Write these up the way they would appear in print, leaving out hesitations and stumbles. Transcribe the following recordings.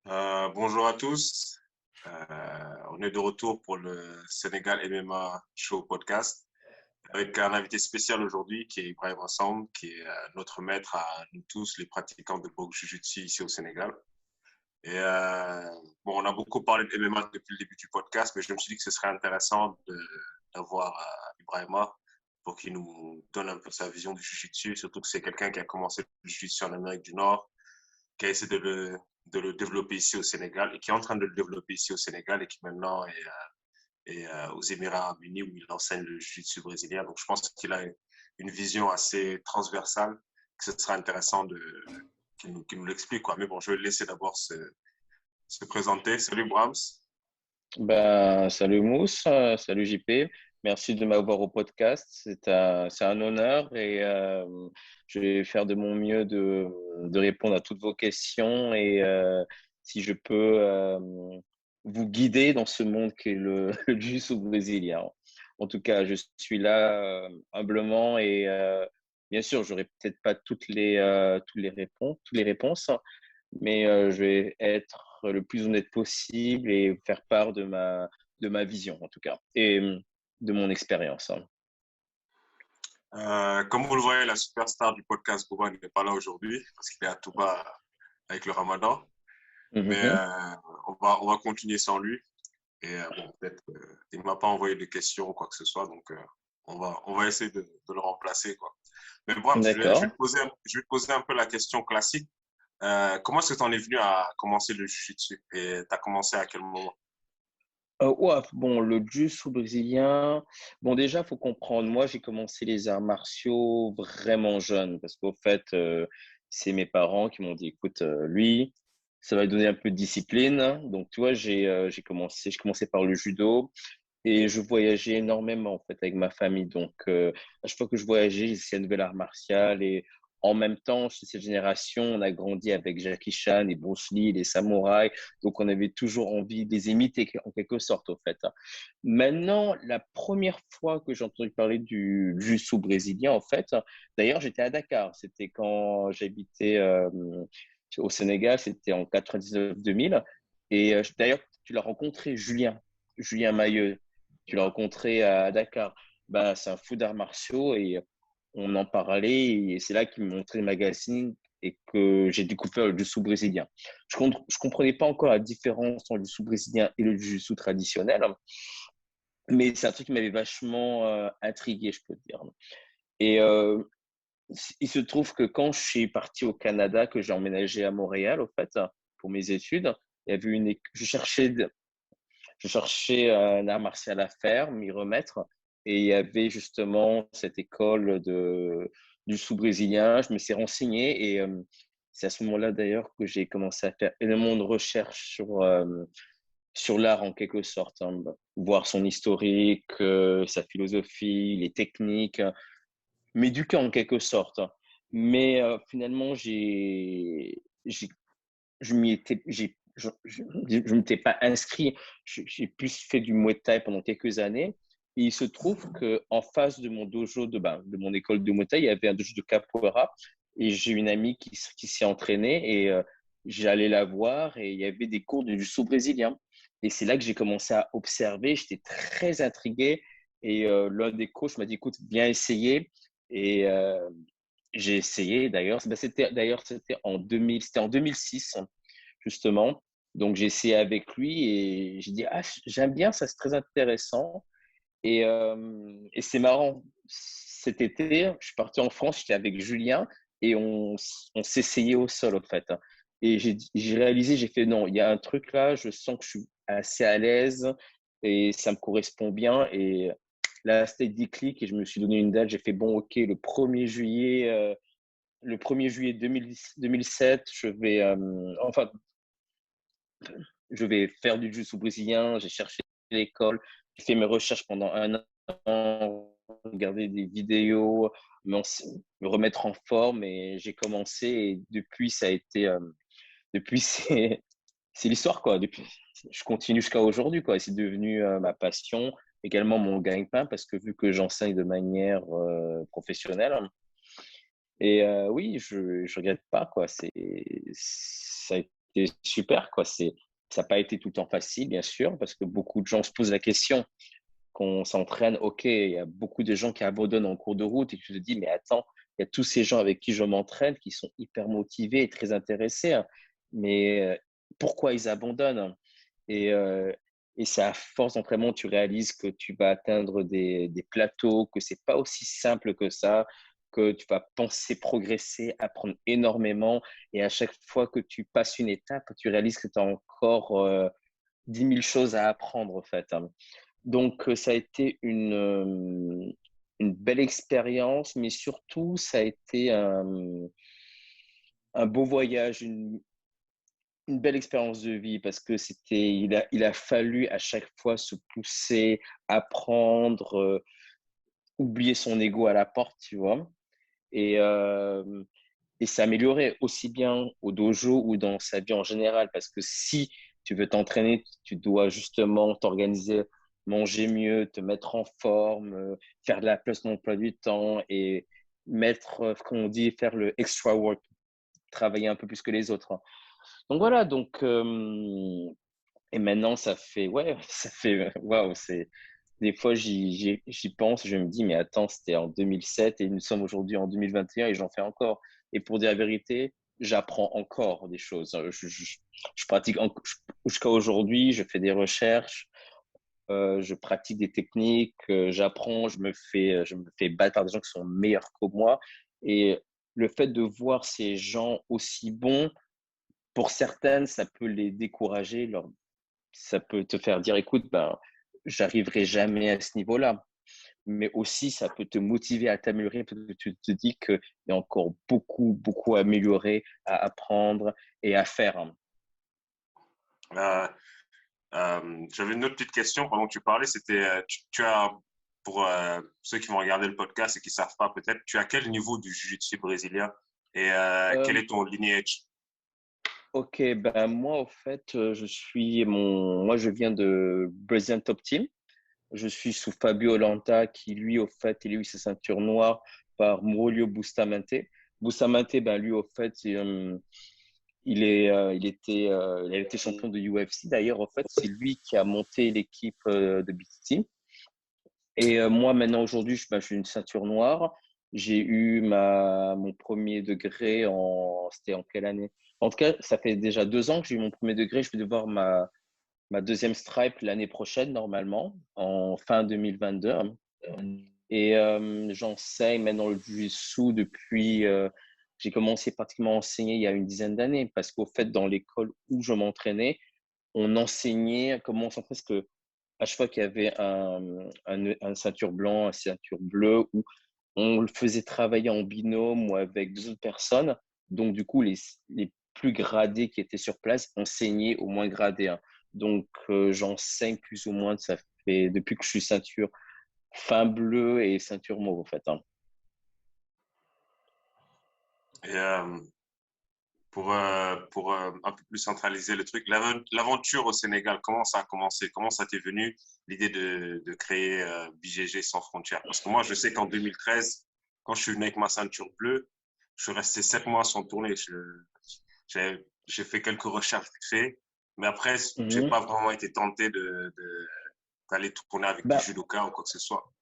Bonjour à tous. On est de retour pour le Sénégal MMA Show podcast avec un invité spécial aujourd'hui qui est Ibrahim Ensemble, qui est notre maître à nous tous, les pratiquants de boxe Jiu-Jitsu ici au Sénégal. Et bon, on a beaucoup parlé de MMA depuis le début du podcast, mais je me suis dit que ce serait intéressant d'avoir Ibrahima pour qu'il nous donne un peu sa vision du Jiu-Jitsu, surtout que c'est quelqu'un qui a commencé le Jiu-Jitsu en Amérique du Nord, qui a essayé de le développer ici au Sénégal et qui est en train de le développer ici au Sénégal et qui maintenant est aux Émirats Arabes Unis où il enseigne le jiu-jitsu brésilien. Donc je pense qu'il a une vision assez transversale, que ce sera intéressant qu'il nous l'explique, quoi. Mais bon, je vais le laisser d'abord se présenter. Salut Brahms. Ben, salut Mousse, salut JP. Merci de m'avoir au podcast. C'est un honneur et je vais faire de mon mieux de répondre à toutes vos questions et si je peux vous guider dans ce monde qui est le jiu-jitsu brésilien. En tout cas, je suis là humblement et bien sûr, j'aurai peut-être pas toutes les réponses, mais je vais être le plus honnête possible et faire part de ma vision, en tout cas, et de mon expérience, hein. Comme vous le voyez, la superstar du podcast Bouba n'est pas là aujourd'hui parce qu'il est à Touba avec le Ramadan. Mais Mhm. on va continuer sans lui. Et bon, peut-être il ne m'a pas envoyé de questions ou quoi que ce soit, donc on va essayer de le remplacer, quoi. Mais bon, je vais D'accord. te poser un peu la question classique. Comment est-ce que tu en es venu à commencer le jiu-jitsu et tu as commencé à quel moment? Ouah, bon, le jiu-jitsu brésilien, bon, déjà, faut comprendre, moi, j'ai commencé les arts martiaux vraiment jeune, parce qu'au fait, c'est mes parents qui m'ont dit, écoute, lui, ça va lui donner un peu de discipline. Donc, tu vois, j'ai commencé par le judo. Et je voyageais énormément en fait avec ma famille. Donc, à chaque fois que je voyageais, j'essayais un nouvel art martial. Et en même temps, chez cette génération, on a grandi avec Jackie Chan et Bruce Lee, les samouraïs. Donc, on avait toujours envie de les imiter en quelque sorte, au fait. Maintenant, la première fois que j'ai entendu parler du jiu-jitsu brésilien, en fait, d'ailleurs, j'étais à Dakar. C'était quand j'habitais au Sénégal, c'était en 99-2000. Et d'ailleurs, tu l'as rencontré, Julien Mailleux. Tu l'as rencontré à Dakar. Bah, c'est un fou d'arts martiaux et on en parlait et c'est là qu'il me montrait le magazine et que j'ai découvert le jiu-jitsu brésilien. Je comprenais pas encore la différence entre le jiu-jitsu brésilien et le jiu-jitsu traditionnel, mais c'est un truc qui m'avait vachement intrigué, je peux te dire. Et il se trouve que quand je suis parti au Canada, que j'ai emménagé à Montréal, au fait, pour mes études, il y avait je cherchais un art martial à faire, m'y remettre. Et il y avait justement cette école du sous-brésilien. Je me suis renseigné et c'est à ce moment-là d'ailleurs que j'ai commencé à faire énormément de recherches sur l'art en quelque sorte, hein. Voir son historique, sa philosophie, les techniques, m'éduquer en quelque sorte. Mais finalement, j'ai je m'y étais, je m'étais pas inscrit. J'ai plus fait du Muay Thai pendant quelques années. Et il se trouve que en face de mon dojo, de mon école de Muay Thai, il y avait un dojo de capoeira. Et j'ai une amie qui s'y entraînait et j'allais la voir et il y avait des cours de jiu-jitsu brésilien. Et c'est là que j'ai commencé à observer. J'étais très intrigué et l'un des coachs m'a dit, écoute, viens essayer. Et j'ai essayé d'ailleurs. C'était en 2006 justement. Donc j'ai essayé avec lui et j'ai dit ah j'aime bien ça, c'est très intéressant. Et c'est marrant. Cet été, je suis parti en France, j'étais avec Julien et on s'essayait au sol en fait. Et j'ai réalisé, j'ai fait non, il y a un truc là, je sens que je suis assez à l'aise et ça me correspond bien. Et là, c'était déclic et je me suis donné une date. J'ai fait bon, ok, le 1er juillet 2007, je vais faire du jiu-jitsu brésilien. J'ai cherché l'école, j'ai fait mes recherches pendant un an, regarder des vidéos, me remettre en forme et j'ai commencé. Et depuis, ça a été, depuis, c'est l'histoire quoi. Depuis, je continue jusqu'à aujourd'hui quoi. C'est devenu ma passion, également mon gagne-pain parce que vu que j'enseigne de manière professionnelle, et oui, je regrette pas quoi. Ça a c'était super, quoi. Ça n'a pas été tout le temps facile, bien sûr, parce que beaucoup de gens se posent la question qu'on s'entraîne. OK, il y a beaucoup de gens qui abandonnent en cours de route et tu te dis, mais attends, il y a tous ces gens avec qui je m'entraîne qui sont hyper motivés et très intéressés, hein. Mais pourquoi ils abandonnent, hein? Et, euh, et c'est à force d'entraînement, tu réalises que tu vas atteindre des plateaux, que c'est pas aussi simple que ça, que tu vas penser progresser, apprendre énormément. Et à chaque fois que tu passes une étape, tu réalises que tu as encore 10 000 choses à apprendre, en fait, hein. Donc, ça a été une belle expérience, mais surtout, ça a été un beau voyage, une belle expérience de vie parce que il a fallu à chaque fois se pousser, apprendre, oublier son ego à la porte, tu vois. Et, euh, et s'améliorer aussi bien au dojo ou dans sa vie en général. Parce que si tu veux t'entraîner, tu dois justement t'organiser, manger mieux, te mettre en forme, faire de la place dans l'emploi du temps et mettre, comme on dit, faire le extra work, travailler un peu plus que les autres, hein. Donc voilà, et maintenant ça fait, ouais, ça fait, waouh, des fois j'y pense, je me dis, mais attends, c'était en 2007 et nous sommes aujourd'hui en 2021 et j'en fais encore. Et pour dire la vérité, j'apprends encore des choses. Je pratique jusqu'à aujourd'hui, je fais des recherches, je pratique des techniques, j'apprends, je me fais battre par des gens qui sont meilleurs que moi. Et le fait de voir ces gens aussi bons, pour certaines, ça peut les décourager, ça peut te faire dire, écoute, ben, j'arriverai jamais à ce niveau-là. Mais aussi, ça peut te motiver à t'améliorer parce que tu te dis qu'il y a encore beaucoup, beaucoup à améliorer, à apprendre et à faire, hein. Euh, J'avais une autre petite question pendant que tu parlais. C'était, tu as, pour ceux qui vont regarder le podcast et qui savent pas peut-être, tu as quel niveau du jiu-jitsu brésilien et quel Euh, est ton lineage? ok, ben moi, au fait, moi, je viens de Brazilian Top Team. Je suis sous Fabio Lanta qui, lui, au fait, il a eu sa ceinture noire par Mauro Bustamante. Bustamante, ben, lui, au fait, il a été champion de UFC. D'ailleurs, au fait, c'est lui qui a monté l'équipe de BTT. Et moi, maintenant, aujourd'hui, je suis une ceinture noire. J'ai eu mon premier degré c'était en quelle année? En tout cas, ça fait déjà 2 ans que j'ai eu mon premier degré. Je vais devoir ma deuxième stripe l'année prochaine, normalement, en fin 2022. Et j'enseigne maintenant le jiu-jitsu depuis. J'ai commencé pratiquement à enseigner il y a une dizaine d'années parce qu'au fait, dans l'école où je m'entraînais, on enseignait comment on s'entraîne. Parce que à chaque fois qu'il y avait un ceinture blanc, un ceinture bleue, ou on le faisait travailler en binôme ou avec 2 autres personnes. Donc, du coup, les plus gradés qui étaient sur place enseignaient aux moins gradés, hein. Donc, j'enseigne plus ou moins, ça fait depuis que je suis ceinture fin bleue et ceinture mauve, en fait, hein. Et pour un peu plus centraliser le truc, l'aventure au Sénégal, comment ça a commencé? Comment ça t'est venu l'idée de créer BGG sans frontières? Parce que moi, je sais qu'en 2013, quand je suis venu avec ma ceinture bleue, je suis resté 7 mois sans tourner. J'ai fait quelques recherches vite fait, mais après, j'ai Mhm. pas vraiment été tenté d'aller tourner avec des Bah, judokas ou quoi que ce soit.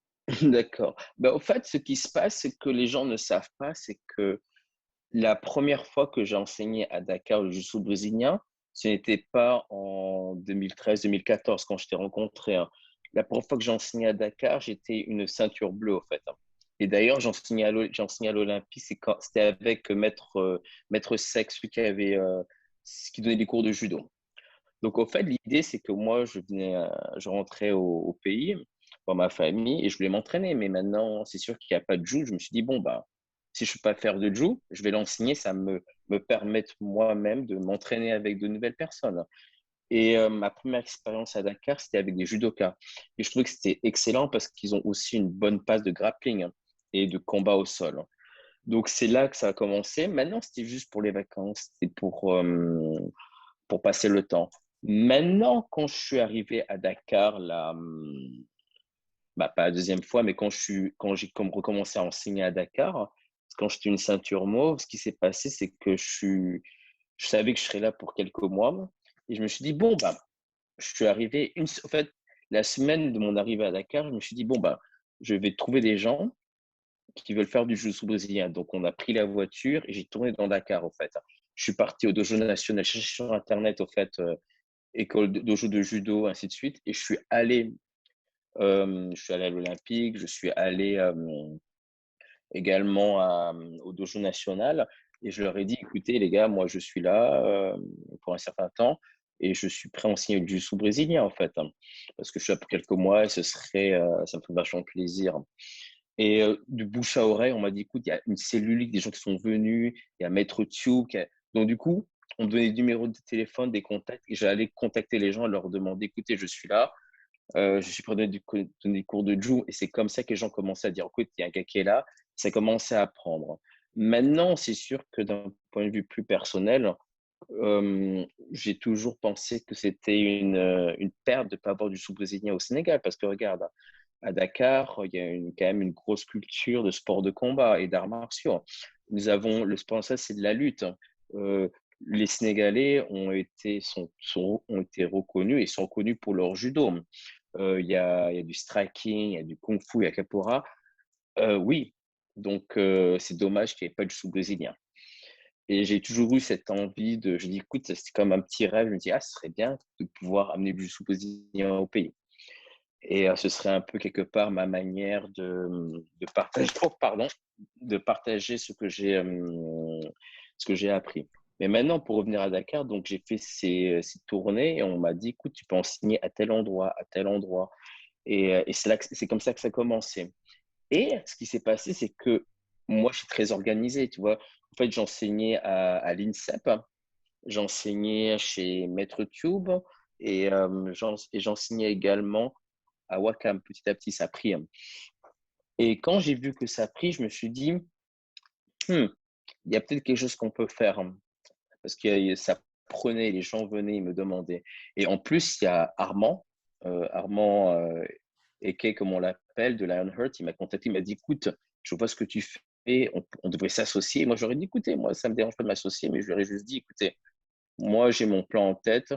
d'accord. Bah, au fait, ce qui se passe, c'est que les gens ne savent pas, c'est que la première fois que j'ai enseigné à Dakar le jiu-jitsu brésilien, ce n'était pas en 2013-2014 quand je t'ai rencontré, hein. La première fois que j'ai enseigné à Dakar, j'étais une ceinture bleue, au fait, hein. Et d'ailleurs, j'ai enseigné à l'Olympie, c'était avec Maître Sec, celui qui donnait des cours de judo. Donc, au fait, l'idée, c'est que moi, je rentrais au pays, dans ma famille, et je voulais m'entraîner. Mais maintenant, c'est sûr qu'il n'y a pas de jiu. Je me suis dit, bon, bah, si je ne peux pas faire de jiu, je vais l'enseigner. Ça me permettre moi-même de m'entraîner avec de nouvelles personnes. Et ma première expérience à Dakar, c'était avec des judokas. Et je trouvais que c'était excellent parce qu'ils ont aussi une bonne passe de grappling, hein, et de combat au sol. Donc, c'est là que ça a commencé. Maintenant, c'était juste pour les vacances. C'était pour passer le temps. Maintenant, quand je suis arrivé à Dakar, bah, pas la deuxième fois, mais quand j'ai comme recommencé à enseigner à Dakar, quand j'étais une ceinture mauve, ce qui s'est passé, c'est que Je savais que je serais là pour quelques mois et je me suis dit: «Bon, bah», je suis arrivé en fait, la semaine de mon arrivée à Dakar, je me suis dit: «Bon, bah, je vais trouver des gens qui veulent faire du jiu-jitsu brésilien». Donc on a pris la voiture et j'ai tourné dans Dakar, au fait. Je suis parti au dojo national, j'ai cherché sur internet, au fait, école de dojo de judo, ainsi de suite et je suis allé à l'Olympique, je suis allé, également au dojo national et je leur ai dit: «Écoutez les gars, moi je suis là, pour un certain temps et je suis prêt à enseigner le jiu-jitsu brésilien en fait, parce que je suis là pour quelques mois et ça me fait vachement plaisir». Et du bouche à oreille, on m'a dit: «Écoute, il y a une cellule, des gens qui sont venus, il y a Maître Tube qui a». Donc du coup, on me donnait des numéros de téléphone, des contacts et j'allais contacter les gens et leur demander: «Écoutez, je suis là, je suis prêt à donner des cours de jiu» et c'est comme ça que les gens commençaient à dire: «Écoute, il y a un gars qui est là». Ça commençait à apprendre. Maintenant, c'est sûr que d'un point de vue plus personnel, j'ai toujours pensé que c'était une perte de ne pas avoir du sous-brésilien au Sénégal parce que regarde, à Dakar, il y a quand même une grosse culture de sport de combat et d'arts martiaux. Nous avons le sport, ça c'est de la lutte. Euh, les Sénégalais ont été reconnus et sont connus pour leur judo. Il y a du striking, il y a du kung-fu, il y a capoeira. Oui, donc c'est dommage qu'il n'y ait pas de sous-brésilien. Et j'ai toujours eu cette envie je dis, écoute, c'est comme un petit rêve. Je me dis, ah, ce serait bien de pouvoir amener du sous-brésilien au pays. Et ce serait un peu quelque part ma manière de partager, oh, pardon, de partager ce que j'ai appris. Mais maintenant, pour revenir à Dakar, donc j'ai fait ces tournées et on m'a dit, écoute, tu peux enseigner à tel endroit, à tel endroit. Et c'est comme ça que ça a commencé. Et ce qui s'est passé, c'est que moi, je suis très organisé, tu vois. En fait, j'enseignais à l'INSEP, j'enseignais chez Maître Tube et j'enseignais également à Wakam. Petit à petit, ça a pris. Et quand j'ai vu que ça a pris, je me suis dit, il y a peut-être quelque chose qu'on peut faire. Parce que ça prenait, les gens venaient, ils me demandaient. Et en plus, il y a Armand Eke, comme on l'appelle, de Lionheart, il m'a contacté, il m'a dit, écoute, je vois ce que tu fais, on devrait s'associer. Moi, j'aurais dit, écoutez, moi, ça ne me dérange pas de m'associer, mais je lui aurais juste dit, écoutez, moi, j'ai mon plan en tête,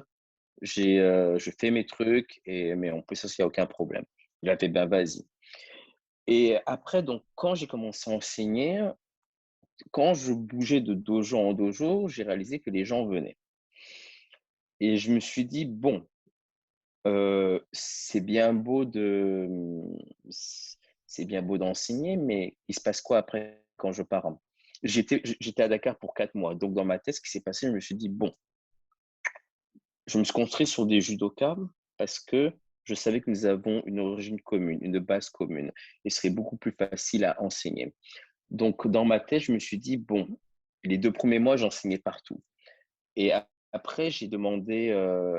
je fais mes trucs, mais on peut s'associer, il n'y a aucun problème. Il a fait, ben vas-y. Et après, donc, quand j'ai commencé à enseigner, quand je bougeais de dojo en dojo, j'ai réalisé que les gens venaient. Et je me suis dit, bon, c'est bien beau c'est bien beau d'enseigner, mais il se passe quoi après quand je pars? J'étais à Dakar pour 4 mois. Donc, dans ma tête, ce qui s'est passé, je me suis dit, bon, je me suis construit sur des judokas parce que je savais que nous avons une origine commune, une base commune, et ce serait beaucoup plus facile à enseigner. Donc, dans ma tête, je me suis dit, bon, les 2 premiers mois, j'enseignais partout. Et après, j'ai demandé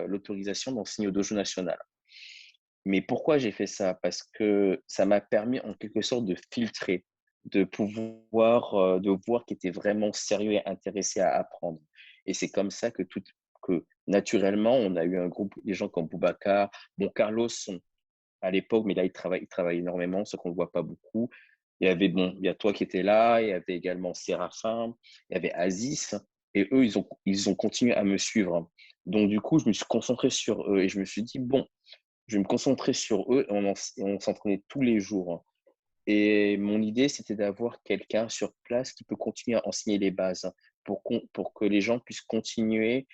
l'autorisation d'enseigner au dojo national. Mais pourquoi j'ai fait ça? Parce que ça m'a permis en quelque sorte de filtrer, de pouvoir, de voir qui était vraiment sérieux et intéressé à apprendre. Et c'est comme ça que naturellement, on a eu un groupe, des gens comme Boubacar, bon, Carlos, à l'époque, mais là, il travaille énormément, ce qu'on ne voit pas beaucoup. Il y a toi qui étais là, il y avait également Séraphin, il y avait Aziz, et eux, ils ont continué à me suivre. Donc, du coup, je me suis concentré sur eux et je me suis dit, bon, je vais me concentrer sur eux et on s'entraînait tous les jours. Et mon idée, c'était d'avoir quelqu'un sur place qui peut continuer à enseigner les bases pour que les gens puissent continuer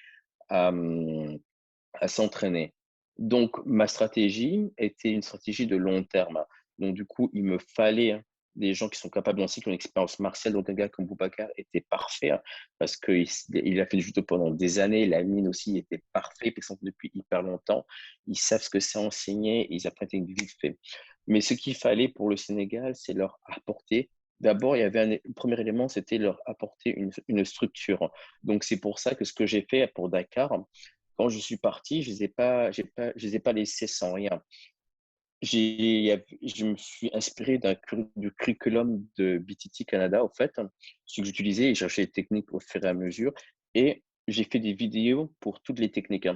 à, à s'entraîner. Donc, ma stratégie était une stratégie de long terme. Donc, du coup, il me fallait des gens qui sont capables d'enseigner, qui ont une expérience martiale. Donc, un gars comme Boubacar était parfait parce qu'il a fait du judo pendant des années. La mine aussi était parfait, parce qu'ils sont depuis hyper longtemps. Ils savent ce que c'est enseigner et ils apprennent vite fait. Mais ce qu'il fallait pour le Sénégal, c'est leur apporter. D'abord, il y avait le premier élément, c'était leur apporter une structure. Donc, c'est pour ça que ce que j'ai fait pour Dakar, quand je suis parti, je les ai pas laissés sans rien. Je me suis inspiré du curriculum de BTT Canada, au fait, ce que j'utilisais et j'ai cherché les techniques au fur et à mesure. Et j'ai fait des vidéos pour toutes les techniques.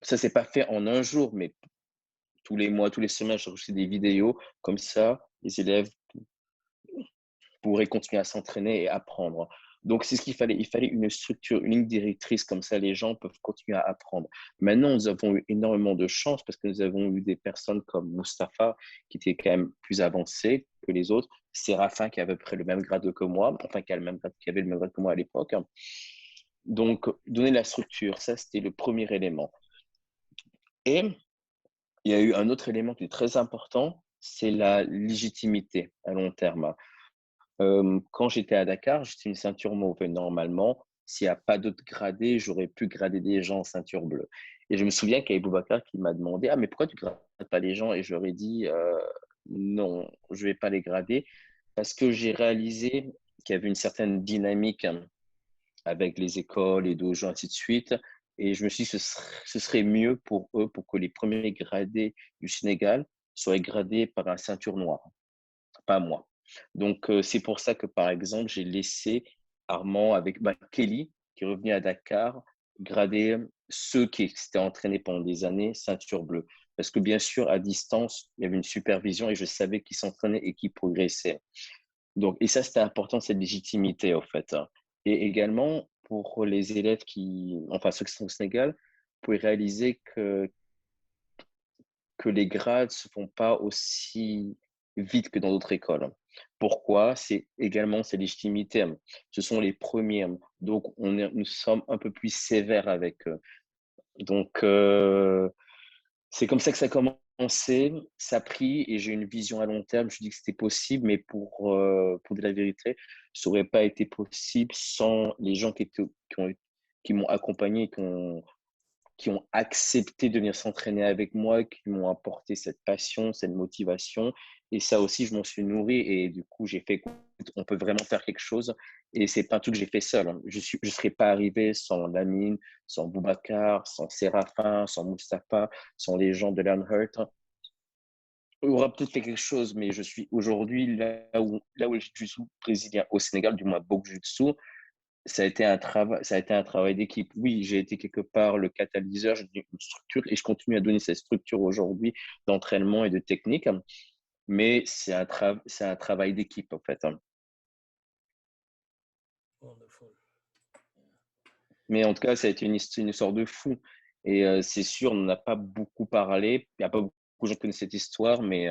Ça, c'est pas fait en un jour, mais tous les mois, tous les semaines, je cherchais des vidéos. Comme ça, les élèves pourraient continuer à s'entraîner et apprendre. Donc, c'est ce qu'il fallait. Il fallait une structure, une ligne directrice, comme ça les gens peuvent continuer à apprendre. Maintenant, nous avons eu énormément de chance parce que nous avons eu des personnes comme Mustapha qui étaient quand même plus avancées que les autres, Séraphin qui avait à peu près le même grade que moi, enfin qui avait le même grade que moi à l'époque. Donc, donner la structure, ça c'était le premier élément. Et il y a eu un autre élément qui est très important, c'est la légitimité à long terme. Quand j'étais à Dakar, j'étais une ceinture mauve. Normalement, s'il n'y a pas d'autres gradés, j'aurais pu grader des gens en ceinture bleue. Et je me souviens qu'il y a Boubacar qui m'a demandé, ah, mais pourquoi tu ne grades pas les gens? Et je leur ai dit, non, je ne vais pas les grader parce que j'ai réalisé qu'il y avait une certaine dynamique avec les écoles et dojos, ainsi de suite. Et je me suis dit, ce serait mieux pour eux, pour que les premiers gradés du Sénégal soient gradés par un ceinture noire, pas moi. Donc, c'est pour ça que, par exemple, j'ai laissé Armand avec Kelly, qui est revenu à Dakar, grader ceux qui s'étaient entraînés pendant des années ceinture bleue. Parce que, bien sûr, à distance, il y avait une supervision et je savais qu'ils s'entraînaient et qu'ils progressaient. Donc, et ça, c'était important, cette légitimité, en fait. Et également, pour les élèves enfin, ceux qui sont au Sénégal, vous pouvez réaliser que les grades ne se font pas aussi vite que dans d'autres écoles. Pourquoi? C'est également ces légitimités. Ce sont les premiers. Donc, nous sommes un peu plus sévères avec eux. Donc, c'est comme ça que ça a commencé. Ça a pris et j'ai une vision à long terme. Je dis que c'était possible, mais pour dire la vérité, ça n'aurait pas été possible sans les gens qui m'ont accompagné, qui ont accepté de venir s'entraîner avec moi, qui m'ont apporté cette passion, cette motivation. Et ça aussi, je m'en suis nourri. Et du coup, j'ai fait, écoute, on peut vraiment faire quelque chose. Et c'est pas un truc que j'ai fait seul. Je serais pas arrivé sans Lamine, sans Boubacar, sans Séraphin, sans Mustapha, sans les gens de Learnhurt. On aura peut-être fait quelque chose, mais je suis aujourd'hui là où le jiu-jitsu brésilien au Sénégal, du moins Bokjutsu, ça a été un travail d'équipe. Oui, j'ai été quelque part le catalyseur, j'ai donné une structure et je continue à donner cette structure aujourd'hui d'entraînement et de technique, mais c'est un travail d'équipe en fait. Wonderful. Mais en tout cas, ça a été une histoire de fou. Et c'est sûr, on n'en a pas beaucoup parlé. Il n'y a pas beaucoup de gens qui connaissent cette histoire, mais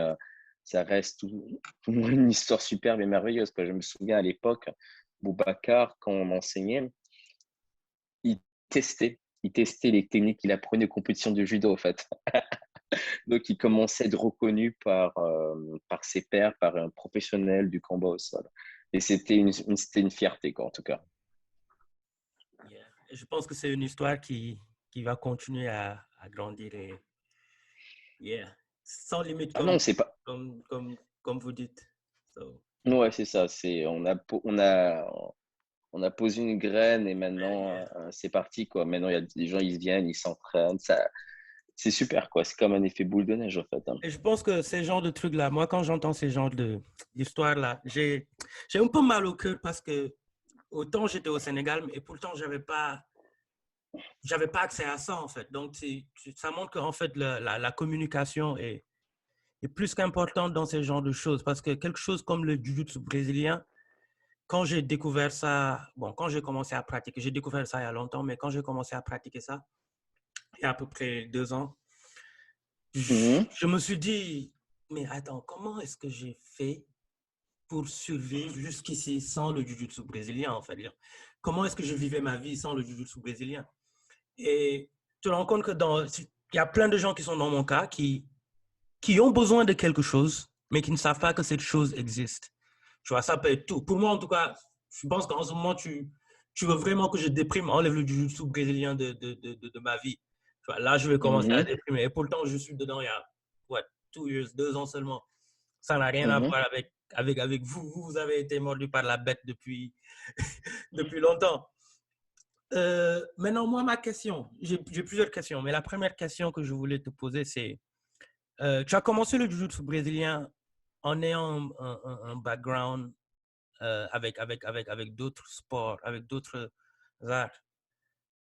ça reste une histoire superbe et merveilleuse. Je me souviens à l'époque, Boubacar, quand on enseignait, il il testait les techniques qu'il apprenait aux compétitions de judo, en fait. Donc, il commençait à être reconnu par ses pairs, par un professionnel du combat au sol. Et c'était une fierté, quoi, en tout cas. Yeah. Je pense que c'est une histoire qui va continuer à grandir et yeah. Sans limite Ah non, c'est pas. comme vous dites. So, Ouais, c'est ça. On a posé une graine et maintenant, yeah. c'est parti, quoi. Maintenant, il y a des gens, ils viennent, ils s'entraînent. C'est super, quoi. C'est comme un effet boule de neige, en fait. Et je pense que ces genres de trucs-là, moi, quand j'entends ces genres d'histoires-là, j'ai un peu mal au cœur parce que autant j'étais au Sénégal, et pourtant, j'avais pas accès à ça, en fait. Donc, ça montre qu'en fait, la communication est plus qu'importante dans ces genres de choses parce que quelque chose comme le jiu-jitsu brésilien, quand j'ai découvert ça, bon, quand j'ai commencé à pratiquer, j'ai découvert ça il y a longtemps, mais quand j'ai commencé à pratiquer ça, il y a à peu près 2 ans, Mhm. je me suis dit, mais attends, comment est-ce que j'ai fait pour survivre jusqu'ici sans le jiu-jitsu brésilien, en fait? Comment est-ce que je vivais ma vie sans le jiu-jitsu brésilien? Et tu te rends compte que il y a plein de gens qui sont dans mon cas, qui ont besoin de quelque chose, mais qui ne savent pas que cette chose existe. Tu vois, ça peut être tout. Pour moi, en tout cas, je pense qu'en ce moment, tu veux vraiment que je déprime, enlève le jiu-jitsu brésilien de ma vie. Tu vois, là, je vais commencer à Mhm. déprimer. Et pourtant, je suis dedans il y a, what, 2 ans seulement. Ça n'a rien à Mhm. voir avec vous. Vous avez été mordu par la bête depuis, depuis longtemps. Maintenant, moi, ma question, j'ai plusieurs questions, mais la première question que je voulais te poser, c'est, tu as commencé le jiu-jitsu brésilien en ayant un background avec d'autres sports, avec d'autres arts.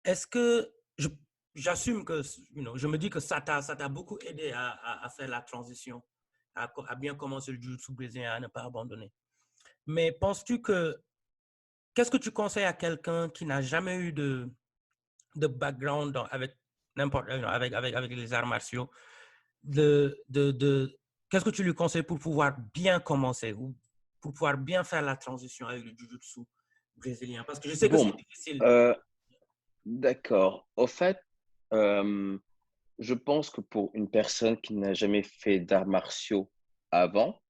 Est-ce que j'assume que, je me dis que ça t'a beaucoup aidé à faire la transition, à bien commencer le jiu-jitsu brésilien, à ne pas abandonner. Mais penses-tu que qu'est-ce que tu conseilles à quelqu'un qui n'a jamais eu de background avec n'importe avec les arts martiaux qu'est-ce que tu lui conseilles pour pouvoir bien commencer ou pour pouvoir bien faire la transition avec le jiu-jitsu brésilien? Parce que je sais que c'est Bon, difficile. euh, d'accord. Au fait, euh, je pense que pour une personne qui n'a jamais fait d'arts martiaux avant,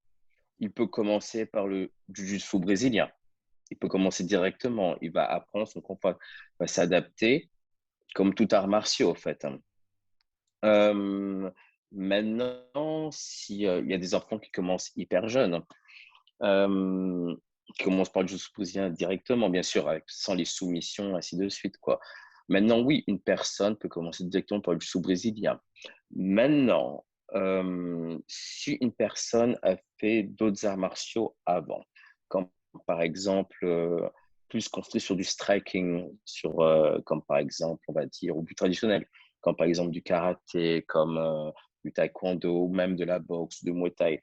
il peut commencer par le jiu-jitsu brésilien. Il peut commencer directement. Il va apprendre, son corps va s'adapter comme tout art martiaux, en fait. Euh, Maintenant, si, il y a des enfants qui commencent hyper jeunes, qui commencent par le jiu-jitsu brésilien directement, bien sûr, sans les soumissions, ainsi de suite, quoi. Maintenant, oui, une personne peut commencer directement par le jiu-jitsu brésilien. Maintenant, si une personne a fait d'autres arts martiaux avant, comme par exemple plus construit sur du striking, comme par exemple, on va dire, au but traditionnel, comme par exemple du karaté, comme du taekwondo, ou même de la boxe, du muay thai.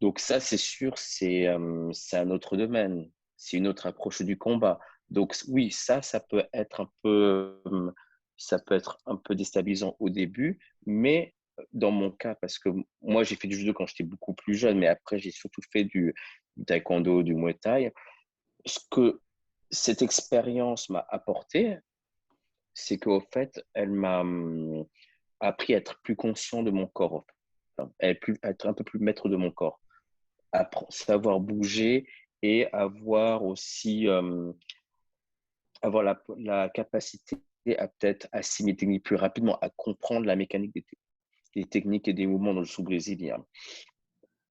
Donc ça, c'est sûr, c'est un autre domaine, c'est une autre approche du combat. Donc oui, ça peut être ça peut être un peu déstabilisant au début, mais dans mon cas, parce que moi j'ai fait du judo quand j'étais beaucoup plus jeune, mais après j'ai surtout fait du taekwondo, du muay thai. Ce que cette expérience m'a apporté, c'est qu'au fait, elle m'a appris à être plus conscient de mon corps, en fait. À être un peu plus maître de mon corps, savoir bouger et avoir aussi avoir la capacité à peut-être assimiler les techniques plus rapidement, à comprendre la mécanique des techniques et des mouvements dans le sous-brésilien.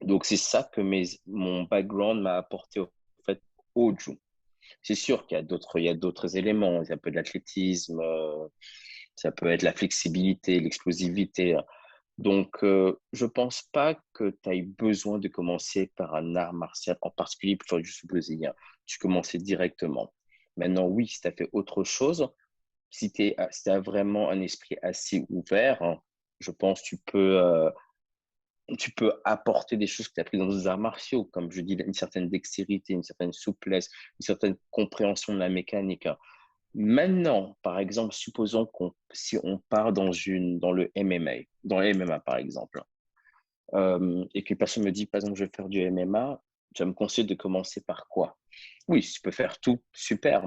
Donc, c'est ça que mon background m'a apporté au fait au Jiu. C'est sûr qu'il y a d'autres éléments. Ça peut être l'athlétisme, ça peut être la flexibilité, l'explosivité. Donc, je pense pas que tu aies besoin de commencer par un art martial, en particulier pour faire du jiu brésilien. Tu commençais directement. Maintenant, oui, si tu as fait autre chose, si tu as vraiment un esprit assez ouvert, hein, je pense que tu peux apporter des choses que tu as prises dans les arts martiaux, comme je dis, une certaine dextérité, une certaine souplesse, une certaine compréhension de la mécanique. Maintenant, par exemple, supposons si on part dans le MMA, dans le MMA par exemple, et que personne me dit, par exemple, je vais faire du MMA, tu vas me conseiller de commencer par quoi? Oui, tu peux faire tout, super.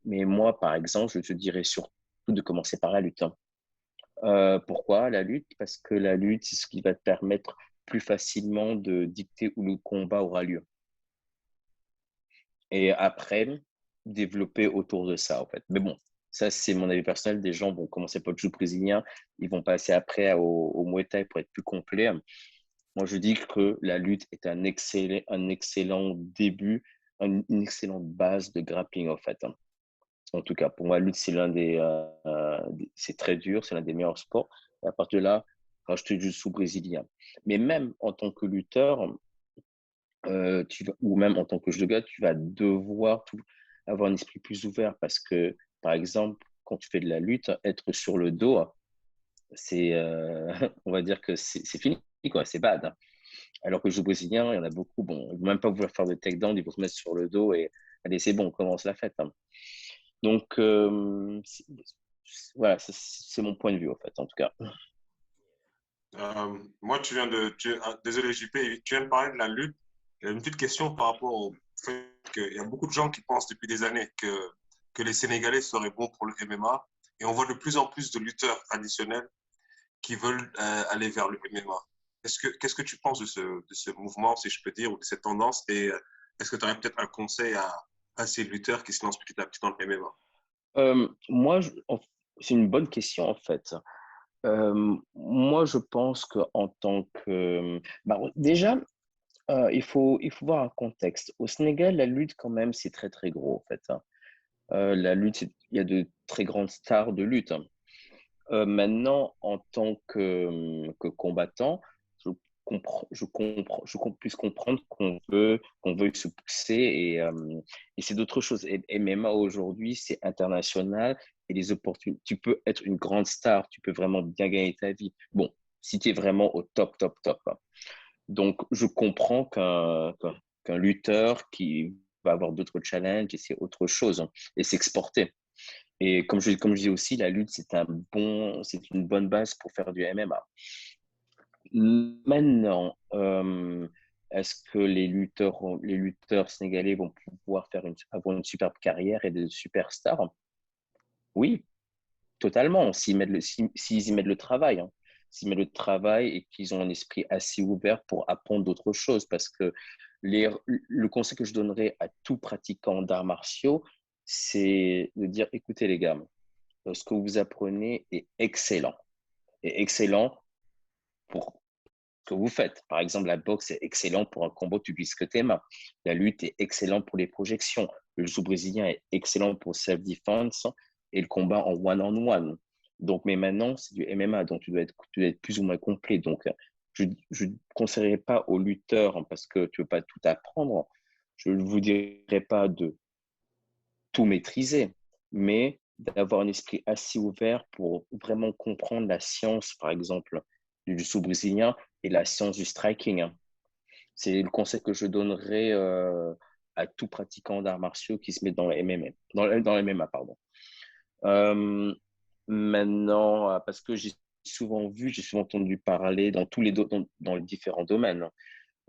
Mais moi, par exemple, je te dirais surtout de commencer par la lutte. Pourquoi la lutte? Parce que la lutte, c'est ce qui va te permettre plus facilement de dicter où le combat aura lieu. Et après, développer autour de ça, en fait. Mais bon, ça, c'est mon avis personnel. Des gens vont commencer par le jiu brésilien, ils vont passer après au Muay Thai pour être plus complet. Moi, je dis que la lutte est un excellent début, une excellente base de grappling, en fait. En tout cas, pour moi, la lutte, c'est très dur, c'est l'un des meilleurs sports. Et à partir de là, rajouter du jiu brésilien. Mais même en tant que lutteur, ou même en tant que judoka, tu vas devoir avoir un esprit plus ouvert parce que, par exemple, quand tu fais de la lutte, être sur le dos, on va dire que c'est fini, quoi, c'est bad, hein. Alors que le jiu brésilien, il y en a beaucoup, bon, ils ne vont même pas vouloir faire de takedown, ils vont se mettre sur le dos et allez, c'est bon, on commence la fête, hein. Donc, voilà, c'est mon point de vue, en fait, en tout cas. Moi, désolé JP, tu viens de parler de la lutte. J'ai une petite question par rapport au fait qu'il y a beaucoup de gens qui pensent depuis des années que les Sénégalais seraient bons pour le MMA. Et on voit de plus en plus de lutteurs traditionnels qui veulent aller vers le MMA. Qu'est-ce que tu penses de ce mouvement, si je peux dire, ou de cette tendance? Et est-ce que tu aurais peut-être un conseil à ces lutteurs qui se lancent petit à petit dans le MMA? Moi, c'est une bonne question, en fait. Moi, je pense qu'en tant que... Bah, déjà, il faut voir un contexte. Au Sénégal, la lutte, quand même, c'est très, très gros, en fait, hein. La lutte, il y a de très grandes stars de lutte, hein. Maintenant, en tant que combattant, puisse comprendre qu'on veut se pousser et c'est d'autres choses. Et MMA aujourd'hui, c'est international et les opportunités, tu peux être une grande star, tu peux vraiment bien gagner ta vie. Bon, si tu es vraiment au top, top, top, hein. Donc, je comprends qu'un lutteur qui va avoir d'autres challenges, essayer autre chose et s'exporter. Et comme je dis aussi, la lutte, c'est une bonne base pour faire du MMA. Maintenant, est-ce que les lutteurs sénégalais vont pouvoir avoir une superbe carrière et des superstars? Oui, totalement, s'ils y mettent le travail. Hein. S'ils mettent le travail et qu'ils ont un esprit assez ouvert pour apprendre d'autres choses. Parce que le conseil que je donnerais à tout pratiquant d'arts martiaux, c'est de dire, écoutez les gars, ce que vous apprenez est excellent. Et excellent pour ce que vous faites. Par exemple, la boxe est excellent pour un combat où tu utilises que tes mains. La lutte est excellent pour les projections. Le jiu-jitsu brésilien est excellent pour self-defense et le combat en one-on-one. Donc, mais maintenant, c'est du MMA, donc tu dois être plus ou moins complet. Donc, je ne conseillerais pas aux lutteurs, hein, parce que tu ne veux pas tout apprendre, je ne vous dirais pas de tout maîtriser, mais d'avoir un esprit assez ouvert pour vraiment comprendre la science, par exemple, du jiu-jitsu brésilien et la science du striking. Hein. C'est le conseil que je donnerais à tout pratiquant d'arts martiaux qui se met dans le MMA, dans le MMA, pardon. Maintenant, parce que j'ai souvent entendu parler dans les différents domaines.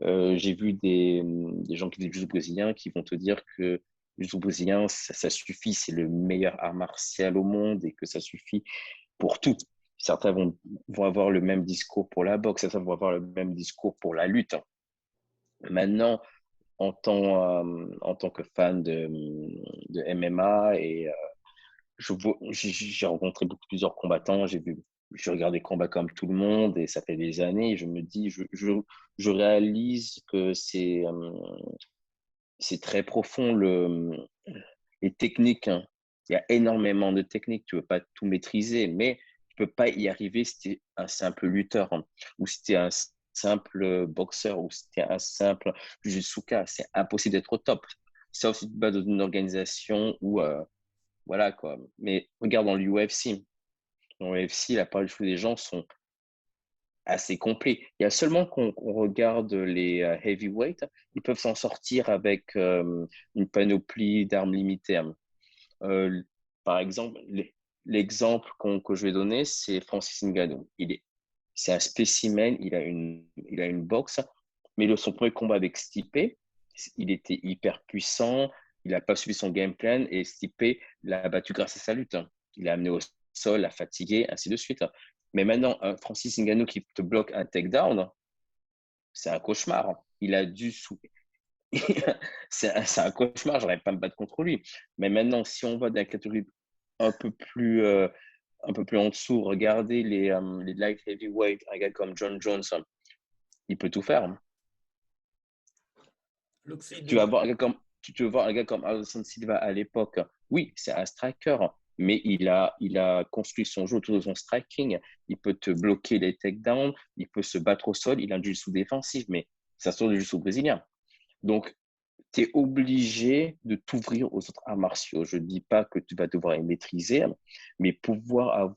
J'ai vu des gens qui disent jiu-jitsu brésilien qui vont te dire que le jiu-jitsu brésilien, ça suffit, c'est le meilleur art martial au monde et que ça suffit pour tout. Certains vont avoir le même discours pour la boxe, certains vont avoir le même discours pour la lutte. Maintenant, en tant que fan de MMA, et j'ai rencontré plusieurs combattants, je regarde des combats comme tout le monde et ça fait des années et je me dis, je réalise que c'est très profond les techniques. Hein. Il y a énormément de techniques, tu ne veux pas tout maîtriser, mais tu ne peux pas y arriver si tu es un simple lutteur, hein, ou si tu es un simple boxeur, ou si tu es un simple jujutsuka. C'est impossible d'être au top. Sauf si tu te bats dans une organisation où, voilà quoi. Mais regarde dans l'UFC. Dans l'UFC, la plupart des gens sont assez complets. Il y a seulement qu'on regarde les heavyweights, ils peuvent s'en sortir avec une panoplie d'armes limitées. Par exemple, l'exemple que je vais donner, c'est Francis Ngannou. C'est un spécimen, il a une boxe, mais son premier combat avec Stipe, il était hyper puissant, il n'a pas suivi son game plan et Stipe l'a battu grâce à sa lutte. Il l'a amené au sol, l'a fatigué, ainsi de suite. Mais maintenant, Francis Ngannou qui te bloque un takedown, c'est un cauchemar. Il a dû c'est un cauchemar, j'aurais pas à me battre contre lui. Mais maintenant, si on va dans la catégorie un peu plus en dessous, regardez les light heavyweight, un gars comme John Jones, il peut tout faire. Tu vas voir tu veux voir un gars comme Anderson Silva à l'époque. Oui, c'est un striker, mais il a construit son jeu autour de son striking. Il peut te bloquer les takedowns, il peut se battre au sol, il a un jiu-jitsu défensif, mais ça sort du jiu-jitsu brésilien. Donc, tu es obligé de t'ouvrir aux autres arts martiaux. Je ne dis pas que tu vas devoir les maîtriser, mais pouvoir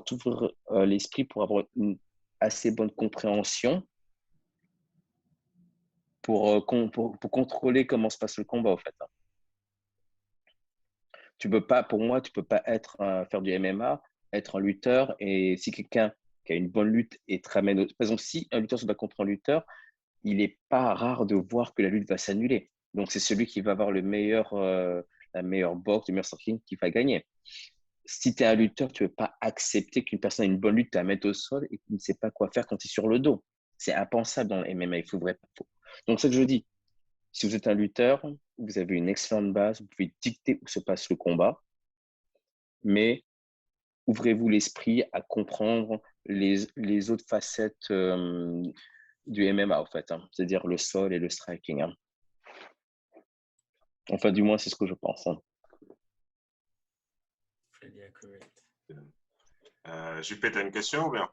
t'ouvrir l'esprit pour avoir une assez bonne compréhension pour contrôler comment se passe le combat, en fait. Pour moi, tu peux pas faire du MMA, être un lutteur, et si quelqu'un qui a une bonne lutte et te ramène… Par exemple, si un lutteur se bat contre un lutteur, il n'est pas rare de voir que la lutte va s'annuler. Donc, c'est celui qui va avoir la meilleure boxe, le meilleur striking qui va gagner. Si tu es un lutteur, tu ne veux pas accepter qu'une personne ait une bonne lutte, te la mette au sol et qu'il ne sait pas quoi faire quand tu es sur le dos. C'est impensable dans le MMA. Donc, c'est ce que je dis. Si vous êtes un lutteur, vous avez une excellente base, vous pouvez dicter où se passe le combat, mais ouvrez-vous l'esprit à comprendre les autres facettes du MMA, en fait, hein, c'est-à-dire le sol et le striking. Hein. Enfin, du moins, c'est ce que je pense. Hein. Très bien, correct. Juppé, tu as une question ou bien?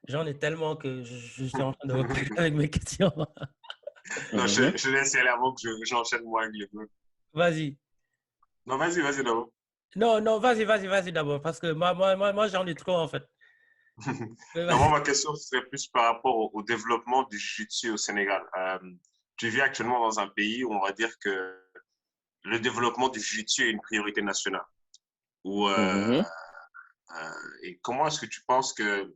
J'en ai tellement que je suis en train de reprendre avec mes questions. Non, je laisse y aller avant que j'enchaîne moi avec les deux. Vas-y. Non, vas-y d'abord. Non, vas-y d'abord, parce que moi j'en ai trop, en fait. Non, moi, ma question serait plus par rapport au développement du jiu-jitsu au Sénégal. Tu vis actuellement dans un pays où on va dire que le développement du jiu-jitsu est une priorité nationale. Ou, Mhm. et comment est-ce que tu penses que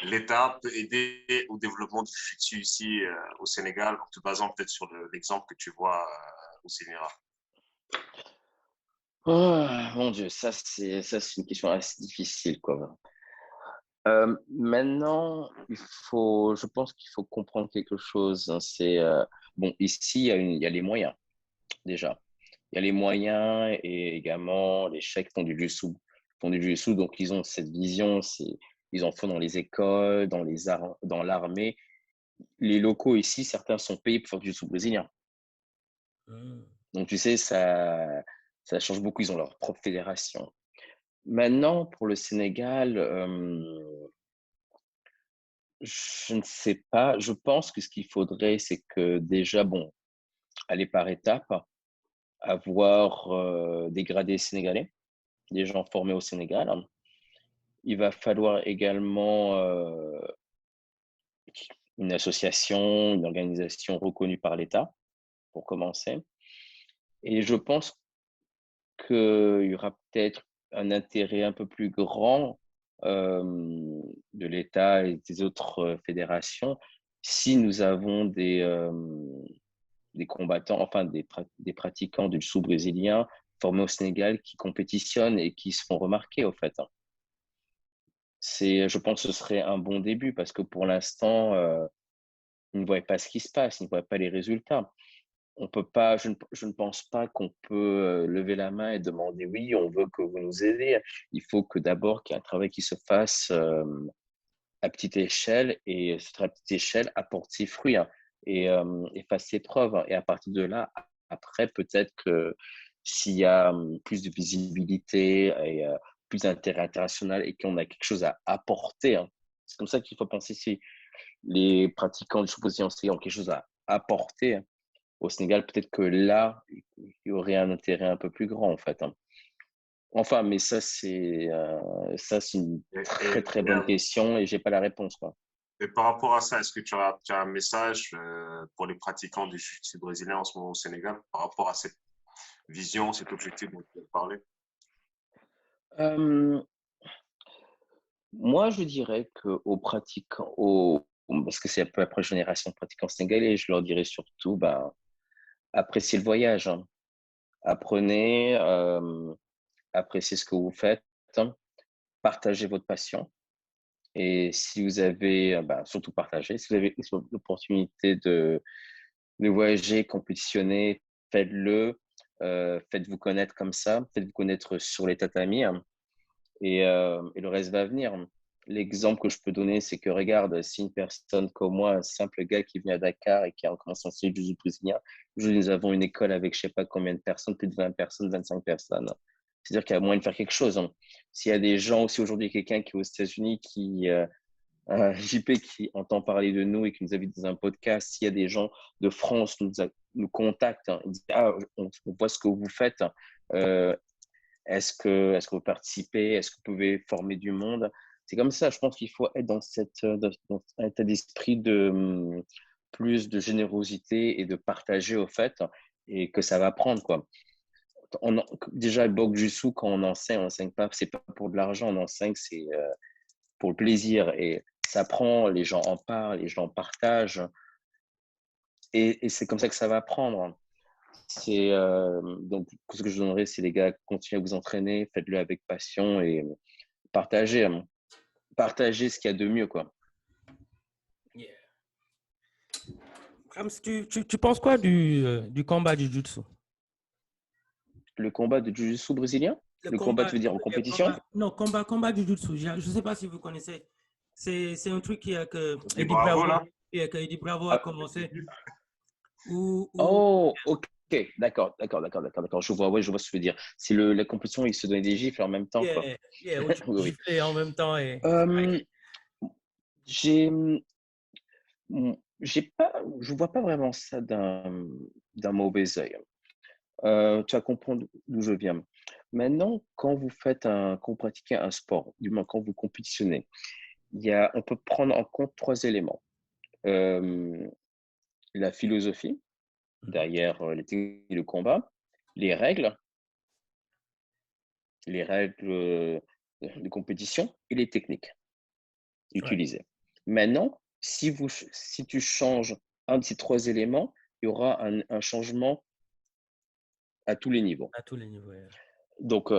l'État peut aider au développement du jiu-jitsu ici au Sénégal, en te basant peut-être sur l'exemple que tu vois au Sénégal? Oh, mon Dieu, ça c'est une question assez difficile, quoi. Maintenant, je pense qu'il faut comprendre quelque chose, hein. Bon, ici, il y a les moyens, déjà. Il y a les moyens et également les chèques font du jiu-jitsu, donc ils ont cette vision, ils en font dans les écoles, dans l'armée. Les locaux ici, certains sont payés pour faire du jiu-jitsu brésilien. Hmm. Donc, tu sais, ça change beaucoup. Ils ont leur propre fédération. Maintenant, pour le Sénégal, je ne sais pas. Je pense que ce qu'il faudrait, c'est que déjà, bon, aller par étapes, avoir des gradés sénégalais, des gens formés au Sénégal. Il va falloir également une association, une organisation reconnue par l'État, pour commencer. Et je pense qu'il y aura peut-être un intérêt un peu plus grand de l'État et des autres fédérations si nous avons des combattants, enfin des pratiquants du jiu brésilien formés au Sénégal qui compétitionnent et qui se font remarquer, au fait. Je pense que ce serait un bon début parce que pour l'instant, ils ne voient pas ce qui se passe, ils ne voient pas les résultats. On peut pas, je ne pense pas qu'on peut lever la main et demander oui, on veut que vous nous aidiez. Il faut que d'abord qu'il y ait un travail qui se fasse à petite échelle et cette petite échelle apporte ses fruits, hein, et fasse ses preuves, hein. Et à partir de là, après, peut-être que s'il y a plus de visibilité et plus d'intérêt international et qu'on a quelque chose à apporter, hein, c'est comme ça qu'il faut penser si les pratiquants du sous-position ont quelque chose à apporter au Sénégal, peut-être que là, il y aurait un intérêt un peu plus grand, en fait, hein. Enfin, mais ça, c'est une Et, très, et, très bonne question et j'ai pas la réponse, quoi. et par rapport à ça, est-ce que tu as un message pour les pratiquants du jiu-jitsu brésilien en ce moment au Sénégal par rapport à cette vision, cet objectif dont tu as parlé? Euh, Moi, je dirais qu'aux pratiquants, parce que c'est un peu la première génération de pratiquants sénégalais, je leur dirais surtout, ben, appréciez le voyage, hein. Apprenez, appréciez ce que vous faites, hein. Partagez votre passion. Et si vous avez, ben, surtout partagez, si vous avez l'opportunité de voyager, compétitionner, faites-le, faites-vous connaître comme ça, faites-vous connaître sur les tatamis, hein, et le reste va venir. L'exemple que je peux donner, c'est que regarde, si une personne comme moi, un simple gars qui vient à Dakar et qui a commencé à enseigner du jiu brésilien, aujourd'hui nous avons une école avec je ne sais pas combien de personnes, plus de 20 personnes, 25 personnes. C'est-à-dire qu'il y a moyen de faire quelque chose, hein. S'il y a des gens, si aujourd'hui quelqu'un qui est aux États-Unis, JP qui entend parler de nous et qui nous invite dans un podcast, s'il y a des gens de France nous contactent, hein, ils disent, ah, on voit ce que vous faites, euh, est-ce que vous participez, est-ce que vous pouvez former du monde? C'est comme ça, je pense qu'il faut être dans un état d'esprit de plus de générosité et de partager au fait, et que ça va prendre, quoi. Déjà, le Bok Jutsu, quand on enseigne pas, c'est pas pour de l'argent, on enseigne, c'est pour le plaisir. Et ça prend, les gens en parlent, les gens partagent. Et c'est comme ça que ça va prendre. Donc, ce que je vous donnerais, c'est les gars, continuez à vous entraîner, faites-le avec passion et partagez, hein. Partagez ce qu'il y a de mieux, quoi. Yeah. Rams, tu penses quoi du combat du Jiu-Jitsu? Le combat de Jiu-Jitsu brésilien? Le Le combat, combat, tu veux dire en compétition? non, combat du Jiu-Jitsu. Je ne sais pas si vous connaissez. C'est un truc que Et bravo là. Eddie Bravo a Ah, commencé. Où oh, ok. D'accord. Je vois, ouais, je vois ce que tu veux dire. C'est la compétition, ils se donnent des gifles en même temps, quoi. yeah, yeah, où tu Oui, oui. gifles en même temps. Euh, j'ai, j'ai pas, je vois pas vraiment ça d'un mauvais œil. Tu vas comprendre d'où je viens. Maintenant, quand vous pratiquez un sport, du moins quand vous compétitionnez, on peut prendre en compte trois éléments. Euh, la philosophie, derrière les techniques de combat, les règles de compétition et les techniques Ouais, utilisées. Maintenant, si tu changes un de ces 3 éléments, il y aura un changement à tous les niveaux. à tous les niveaux. Ouais. Donc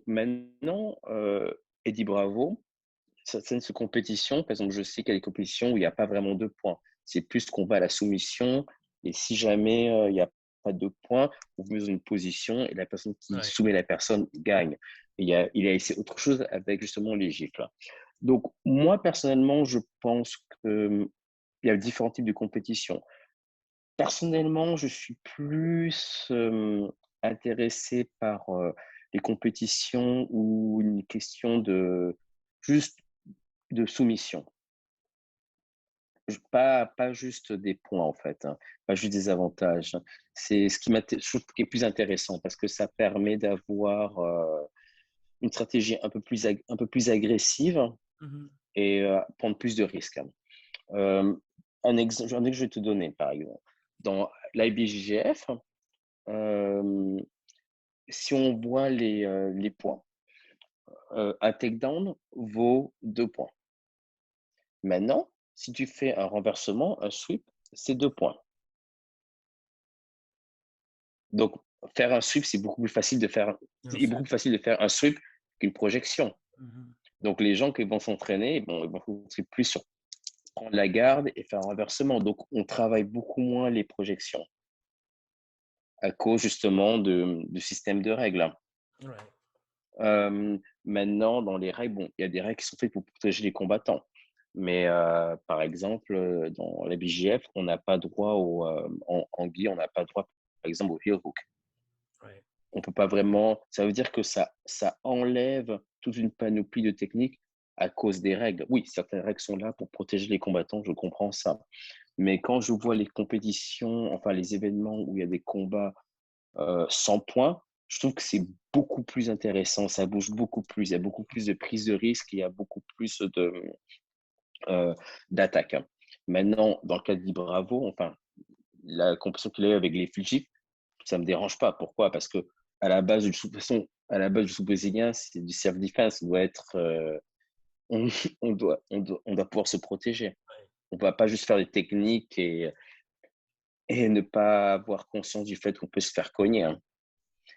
maintenant, Eddie Bravo, certaines compétitions, par exemple, je sais qu'il y a des compétitions où il n'y a pas vraiment de points. C'est plus qu'on va à la soumission. Et si jamais il n'y a pas de points, on vous met dans une position et la personne qui Ouais. soumet la personne gagne. Et il a essayé autre chose avec justement les gifles. Donc, moi, personnellement, je pense qu'il y a différents types de compétitions. Personnellement, je suis plus intéressé par les compétitions où une question de juste de soumission. Pas juste des points, en fait, hein, pas juste des avantages. C'est ce je trouve qui est plus intéressant parce que ça permet d'avoir une stratégie un peu plus agressive Mhm. et prendre plus de risques. J'en ai que je vais te donner, par exemple. Dans l'IBJJF, si on voit les points, un takedown vaut 2 points. Maintenant, si tu fais un renversement, un sweep, c'est 2 points. Donc, faire un sweep, c'est beaucoup plus facile de faire, Bien c'est sûr. beaucoup plus facile de faire un sweep qu'une projection. Mhm. Donc, les gens qui vont s'entraîner, bon, ils vont se concentrer plus sur prendre la garde et faire un renversement. Donc, on travaille beaucoup moins les projections à cause justement du système de règles. Ouais. Maintenant, dans les règles, bon, il y a des règles qui sont faites pour protéger les combattants. Mais par exemple, dans la BJF, on n'a pas droit en gi, on n'a pas droit, par exemple, au heel hook. Ouais. On peut pas vraiment. Ça veut dire que ça enlève toute une panoplie de techniques à cause des règles. Oui, certaines règles sont là pour protéger les combattants, je comprends ça. Mais quand je vois les compétitions, enfin les événements où il y a des combats sans points, je trouve que c'est beaucoup plus intéressant, ça bouge beaucoup plus, il y a beaucoup plus de prise de risque, il y a beaucoup plus euh, d'attaques. Maintenant, dans le cas de Bravo, enfin, la compétition qu'il a eu avec les Fujif, ça ne me dérange pas. Pourquoi? Parce que à la base, de toute façon, à la base du sous-brésilien, c'est du self-defense, doit être, on, on doit pouvoir se protéger. On ne va pas juste faire des techniques et ne pas avoir conscience du fait qu'on peut se faire cogner, hein.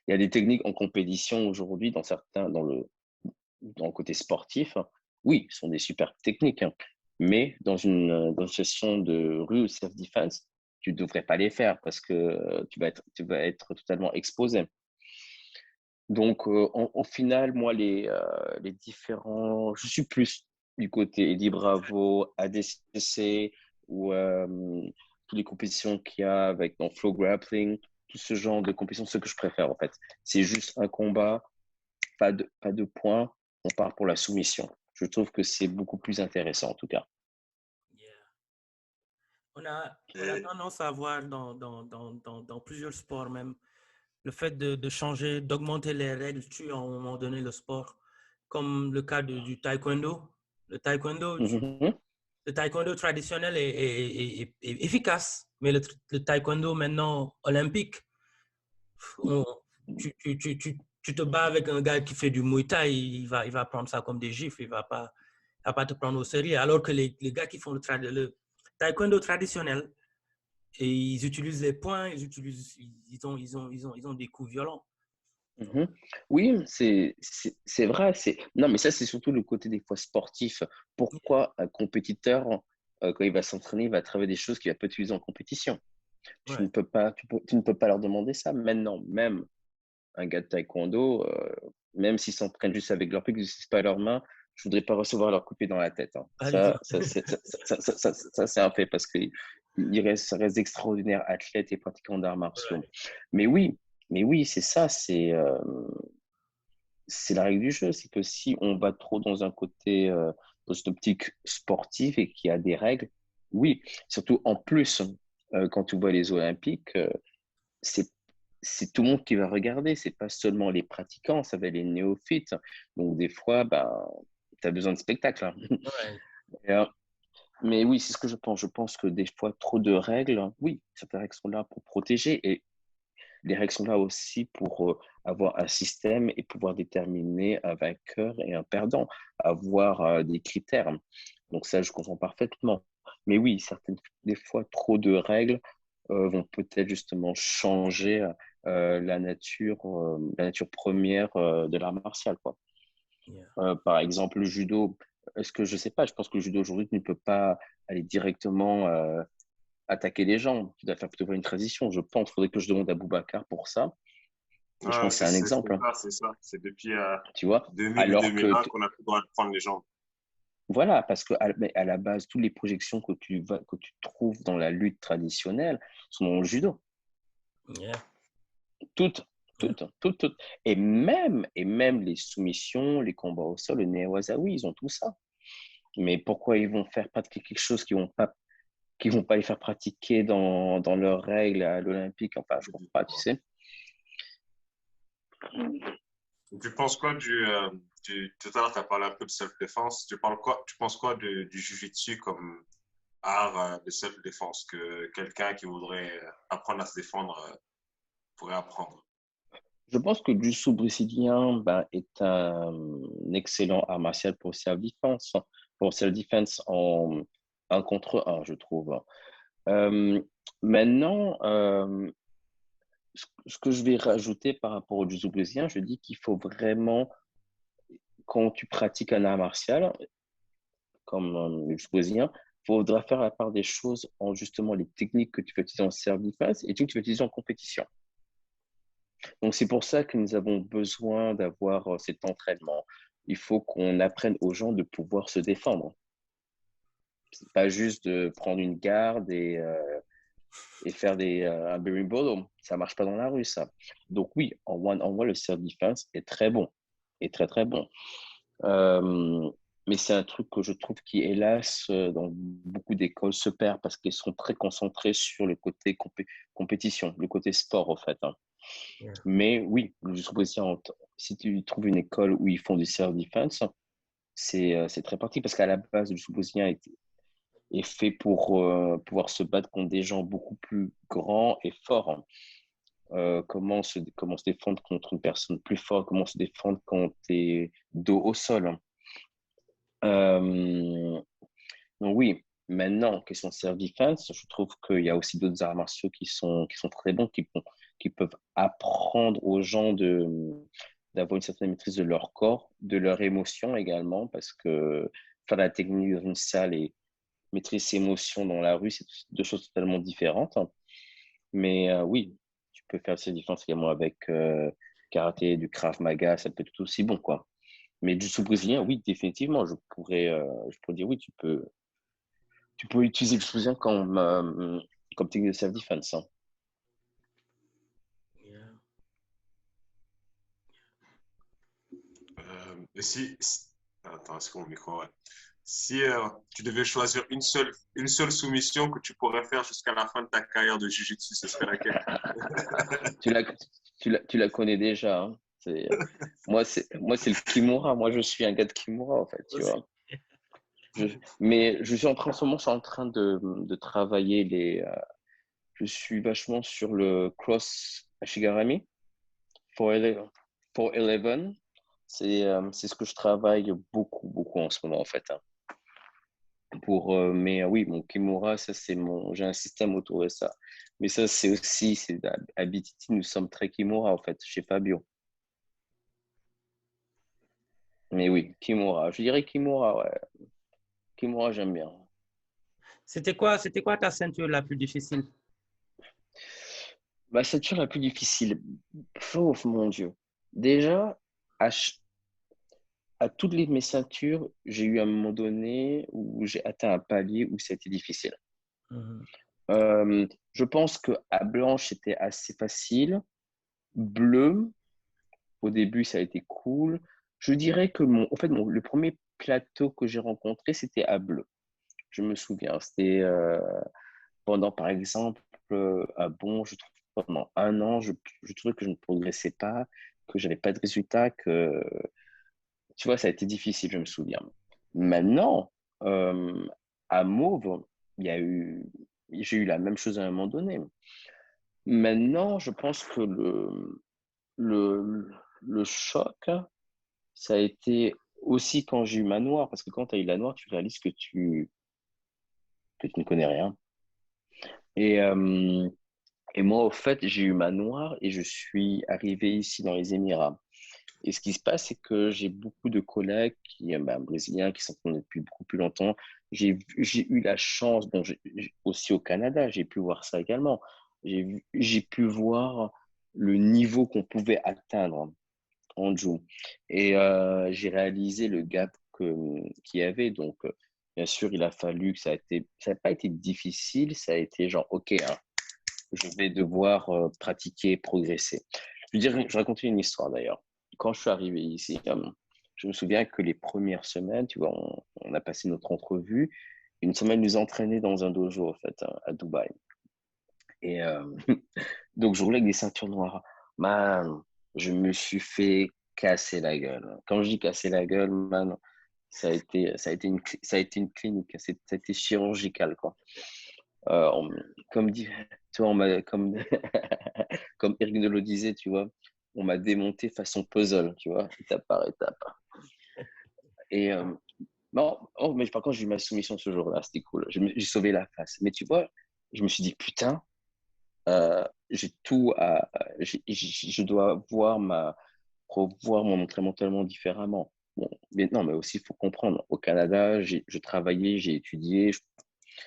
Il y a des techniques en compétition aujourd'hui dans le côté sportif. Oui, ce sont des super techniques, hein. Mais dans une session de rue ou self-defense, tu ne devrais pas les faire parce que tu vas être totalement exposé. Donc, au final, moi, les différents, je suis plus du côté Eddie Bravo, ADCC ou toutes les compétitions qu'il y a avec dans Flow Grappling, tout ce genre de compétitions, ce que je préfère en fait. C'est juste un combat, pas de points, on part pour la soumission. Je trouve que c'est beaucoup plus intéressant en tout cas. Yeah. On a tendance à voir dans plusieurs sports même le fait de changer, d'augmenter les règles tue à un moment donné le sport, comme le cas du taekwondo. Le taekwondo, Mhm. le taekwondo traditionnel est efficace, mais le taekwondo maintenant olympique, on- tu te bats avec un gars qui fait du Muay Thai, il va prendre ça comme des gifles, il va pas te prendre au sérieux. Alors que les gars qui font le taekwondo traditionnel, et ils utilisent les points, ils ont des coups violents. Mhm. Oui, c'est vrai. Non, mais ça, c'est surtout le côté des fois sportif. Pourquoi un compétiteur, quand il va s'entraîner, il va travailler des choses qu'il va pas utiliser en compétition? Ouais, Tu ne peux pas leur demander ça. Maintenant, même un gars de taekwondo, même s'ils s'entraînent juste avec leurs pieds, qu'ils n'utilisent pas leurs mains, je voudrais pas recevoir leur coup de pied dans la tête, hein. pas du tout. Ça, c'est un fait parce que ça reste d'extraordinaires athlètes et pratiquants d'arts martiaux. Ouais, Mais oui, mais oui, c'est ça, c'est la règle du jeu. C'est que si on va trop dans un côté, dans une optique sportive et qu'il y a des règles, oui, surtout en plus, quand tu vois les Olympiques, c'est c'est tout le monde qui va regarder, c'est pas seulement les pratiquants, ça va être les néophytes. Donc des fois, bah, tu as besoin de spectacle, hein. ouais, Et, Mais oui, c'est ce que je pense. Je pense que des fois, trop de règles, oui, certaines règles sont là pour protéger et les règles sont là aussi pour avoir un système et pouvoir déterminer un vainqueur et un perdant, avoir des critères. Donc ça, je comprends parfaitement. Mais oui, des fois, trop de règles vont peut-être justement changer la nature première de l'art martial, quoi. Yeah. Par exemple, le judo, est-ce que je sais pas, je pense que le judo aujourd'hui ne peut pas aller directement attaquer les gens. Tu dois faire plutôt une transition, je pense. Il faudrait que je demande à Boubacar pour ça. Mais je Ah, pense que c'est un exemple, hein, c'est ça. C'est depuis tu vois. 2000 ou Alors que, 2001 qu'on a plus le droit de prendre les gens. voilà, parce que mais à la base, toutes les projections que tu trouves dans la lutte traditionnelle sont dans le judo. Yeah. Toutes, Yeah. toutes. Et même les soumissions, les combats au sol, le néo-wazawi, ils ont tout ça. Mais pourquoi ils vont faire pratiquer quelque chose qu'ils vont pas les faire pratiquer dans leurs règles à l'Olympique? Enfin, je comprends pas, tu sais. Tu penses quoi tout à l'heure, tu as parlé un peu de self-défense. Tu penses quoi du jiu-jitsu comme art de self-défense que quelqu'un qui voudrait apprendre à se défendre pourrait apprendre? Je pense que le jiu-jitsu brésilien ben, est un excellent art martial pour self-defense en un contre un, je trouve. Euh, Maintenant, ce que je vais rajouter par rapport au jiu-jitsu brésilien, je dis qu'il faut vraiment, quand tu pratiques un art martial, comme le jiu-jitsu brésilien, il faudra faire la part des choses en justement les techniques que tu vas utiliser en self-defense et les techniques que tu vas utiliser en compétition. Donc, c'est pour ça que nous avons besoin d'avoir cet entraînement. Il faut qu'on apprenne aux gens de pouvoir se défendre. C'est pas juste de prendre une garde et faire un berimbolo. Ça marche pas dans la rue, ça. Donc, oui, en one-on-one, le self-defense est très bon. Est très, très bon. Euh, mais c'est un truc que je trouve qui, hélas, dans beaucoup d'écoles se perd parce qu'elles sont très concentrées sur le côté compétition, le côté sport, en fait, hein. Yeah. Mais oui, je trouve aussi, si tu trouves une école où ils font du self-defense, c'est très pratique parce qu'à la base, le Soubouzien est fait pour pouvoir se battre contre des gens beaucoup plus grands et forts. Comment se défendre contre une personne plus forte, comment se défendre quand tu es dos au sol. Euh, donc oui, maintenant, question self-defense, je trouve qu'il y a aussi d'autres arts martiaux qui sont très bons, qui peuvent apprendre aux gens d'avoir une certaine maîtrise de leur corps, de leurs émotions également, parce que faire la technique dans une salle et maîtriser ses émotions dans la rue, c'est deux choses totalement différentes. Mais oui, tu peux faire ces différences également avec karaté, du Krav Maga, ça peut être tout aussi bon, quoi. Mais du sous-brésilien, oui, définitivement, je pourrais dire oui, tu peux utiliser le soutien comme technique de self-defense, hein. Yeah. Et attends, est-ce que mon micro, ouais. Si tu devais choisir une seule soumission que tu pourrais faire jusqu'à la fin de ta carrière de Jiu-Jitsu, ce serait laquelle? Tu la, tu la connais déjà, hein. Moi, c'est le Kimura. Moi, je suis un gars de Kimura, en fait, tu Aussi. vois. Mais je suis en ce moment, je suis en train de travailler je suis vachement sur le cross Ashigarami, 411. 411. C'est ce que je travaille beaucoup, beaucoup en ce moment, en fait, hein. Mais oui, mon Kimura, j'ai un système autour de ça. Mais ça, à BTT, nous sommes très Kimura, en fait, chez Fabio. Mais oui, Kimura. Je dirais Kimura, ouais. Kimura, j'aime bien. C'était quoi ta ceinture la plus difficile? Ma ceinture la plus difficile. Oh mon Dieu. Déjà, à, ch- à toutes mes ceintures, j'ai eu un moment donné où j'ai atteint un palier où c'était difficile. Mhm. Je pense que à blanche, c'était assez facile. Bleu, au début, ça a été cool. Je dirais que le premier plateau que j'ai rencontré, c'était à bleu. Je me souviens. C'était pendant, par exemple, je trouve pendant un an, je trouvais que je ne progressais pas, que j'avais pas de résultats, tu vois, ça a été difficile, je me souviens. Maintenant, à Mauve, j'ai eu la même chose à un moment donné. Maintenant, je pense que le, le choc, ça a été aussi quand j'ai eu ma noire, parce que quand tu as eu la noire, tu réalises que tu ne connais rien. Et, euh, et moi, au fait, j'ai eu ma noire et je suis arrivé ici dans les Émirats. Et ce qui se passe, c'est que j'ai beaucoup de collègues brésiliens qui sont connus depuis beaucoup plus longtemps. J'ai eu la chance, aussi au Canada, j'ai pu voir ça également. J'ai pu voir le niveau qu'on pouvait atteindre en joue. Et j'ai réalisé le gap qu'il y avait. Donc, bien sûr, il a fallu que ça n'a pas été difficile, ça a été genre, OK, hein, je vais devoir pratiquer, progresser. Je racontais une histoire d'ailleurs. Quand je suis arrivé ici, je me souviens que les premières semaines, tu vois, on a passé notre entrevue. Une semaine, nous entraîner dans un dojo, en fait, hein, à Dubaï. Et donc, je roulais avec des ceintures noires. Man, je me suis fait casser la gueule. Quand je dis casser la gueule, man, ça a été une clinique. Ça a été chirurgical, quoi. On- comme dit, tu vois, comme Eric le disait, tu vois, on m'a démonté façon puzzle, tu vois, étape par étape. Et non, oh, mais par contre, j'ai eu ma soumission ce jour-là, c'était cool. J'ai sauvé la face. Mais tu vois, je me suis dit, putain, j'ai tout à. Je dois revoir mon entraînement tellement différemment. Bon, mais non, mais aussi, il faut comprendre, au Canada, je travaillais, j'ai étudié, je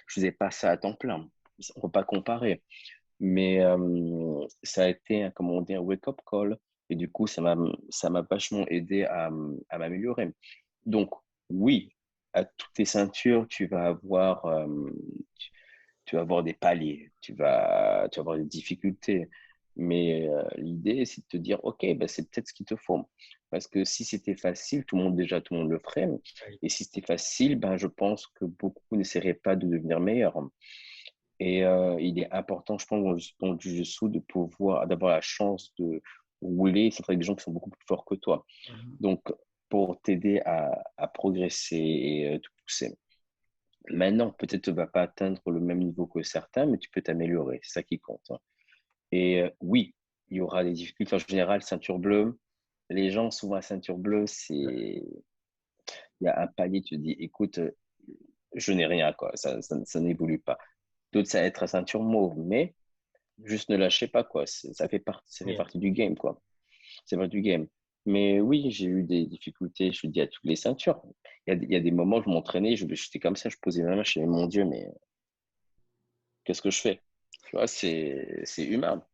faisais pas ça à temps plein. On ne peut pas comparer. Mais ça a été, comme on dit, un wake-up call. Et du coup, ça m'a vachement aidé à m'améliorer. Donc, oui, à toutes tes ceintures, tu vas avoir des paliers, tu vas avoir des difficultés. Mais l'idée, c'est de te dire, OK, ben, c'est peut-être ce qu'il te faut. Parce que si c'était facile, tout le monde le ferait. Et si c'était facile, ben, je pense que beaucoup n'essaieraient pas de devenir meilleurs. Et il est important, je pense, dans le jiu-jitsu, d'avoir la chance de rouler, c'est avec des gens qui sont beaucoup plus forts que toi. Mhm. Donc, pour t'aider à progresser et te pousser. Maintenant, peut-être tu ne vas pas atteindre le même niveau que certains, mais tu peux t'améliorer. C'est ça qui compte, hein. Et oui, il y aura des difficultés. En général, ceinture bleue, les gens, souvent à ceinture bleue, il y a un palier, tu te dis, écoute, je n'ai rien, quoi. Ça n'évolue pas. D'autres, ça va être à ceinture mauve, mais juste ne lâchez pas, quoi. Ça fait Yeah. partie du game, quoi. C'est partie du game. Mais oui, j'ai eu des difficultés, je te dis, à toutes les ceintures. Il y a des moments, je m'entraînais, j'étais comme ça, je posais ma main, je disais, mon Dieu, mais qu'est-ce que je fais? Tu vois, c'est humain.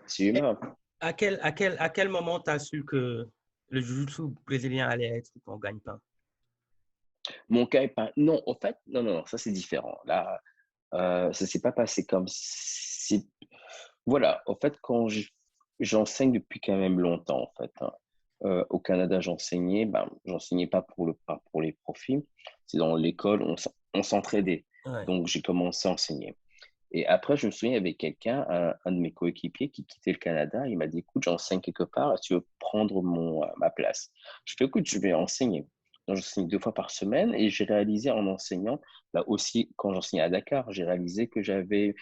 C'est Et humain. à quel moment tu as su que le jiu-jitsu brésilien allait être ton gagne-pain? Mon cas est pas. Non, au fait, non, non, non, ça c'est différent. Là, ça s'est pas passé comme si. Voilà, au fait, j'enseigne depuis quand même longtemps, en fait, hein. Au Canada, j'enseignais pas pour les profits. C'est dans l'école, on s'entraidait. Ouais. Donc, j'ai commencé à enseigner. Et après, je me souviens, il y avait quelqu'un, un de mes coéquipiers qui quittait le Canada. Il m'a dit, écoute, j'enseigne quelque part, tu veux prendre ma place? Je fais, écoute, je vais enseigner. Donc, j'enseigne 2 fois par semaine et j'ai réalisé en enseignant, là aussi, quand j'enseignais à Dakar, j'ai réalisé que j'avais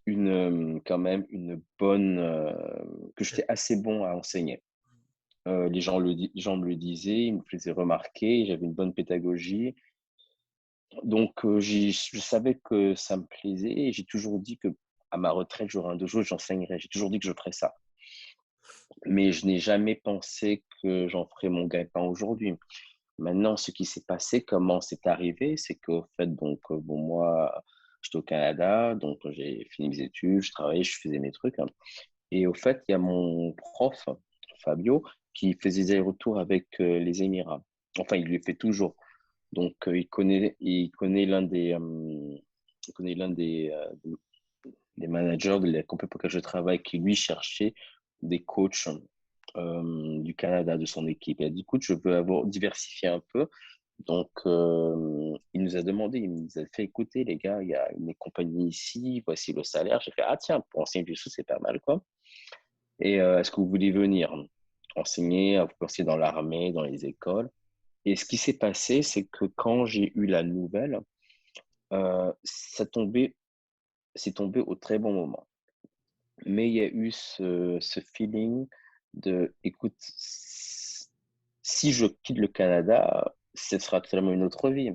quand même que j'étais assez bon à enseigner. Les gens me le disaient, ils me faisaient remarquer, j'avais une bonne pédagogie. Donc, je savais que ça me plaisait et j'ai toujours dit que à ma retraite, j'aurai un dojo, j'enseignerai. J'ai toujours dit que je ferais ça. Mais je n'ai jamais pensé que j'en ferais mon gagne-pain aujourd'hui. Maintenant, ce qui s'est passé, comment c'est arrivé, c'est qu'au fait, donc, bon, moi, j'étais au Canada, donc j'ai fini mes études, je travaillais, je faisais mes trucs, hein. Et au fait, il y a mon prof, Fabio, qui faisait des allers-retours avec les Émirats. Enfin, il le fait toujours. Donc, il connaît l'un des managers de la compagnie pour laquelle je travaille qui, lui, cherchait des coachs du Canada, de son équipe. Il a dit, écoute, je veux diversifier un peu. Donc, il nous a demandé, il nous a fait écouter, les gars, il y a une compagnie ici, voici le salaire. J'ai fait, ah tiens, pour enseigner du sous, c'est pas mal, quoi. Et est-ce que vous voulez venir enseigner, vous pensez dans l'armée, dans les écoles? Et ce qui s'est passé, c'est que quand j'ai eu la nouvelle, c'est tombé au très bon moment. Mais il y a eu ce feeling de, écoute, si je quitte le Canada, ce sera totalement une autre vie.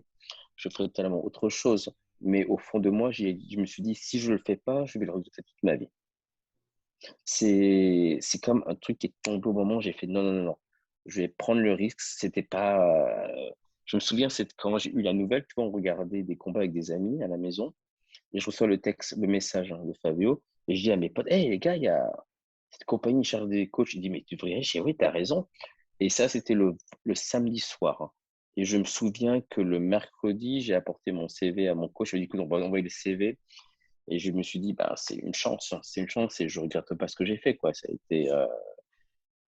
Je ferai totalement autre chose. Mais au fond de moi, je me suis dit, si je ne le fais pas, je vais le regretter toute ma vie. C'est comme un truc qui est tombé au moment où j'ai fait non, non, non, non. Je vais prendre le risque. C'était pas. Je me souviens, c'est quand j'ai eu la nouvelle, tu vois, on regardait des combats avec des amis à la maison. Et je reçois le message de Fabio. Et je dis à mes potes, hey les gars, il y a cette compagnie qui cherche des coachs. Il dit, mais tu devrais y aller chez oui, t'as raison. Et ça, c'était le samedi soir. Et je me souviens que le mercredi, j'ai apporté mon CV à mon coach. Je lui ai dit, écoute, on va envoyer le CV. Et je me suis dit, bah, c'est une chance. C'est une chance et je regrette pas ce que j'ai fait, quoi. Ça a été,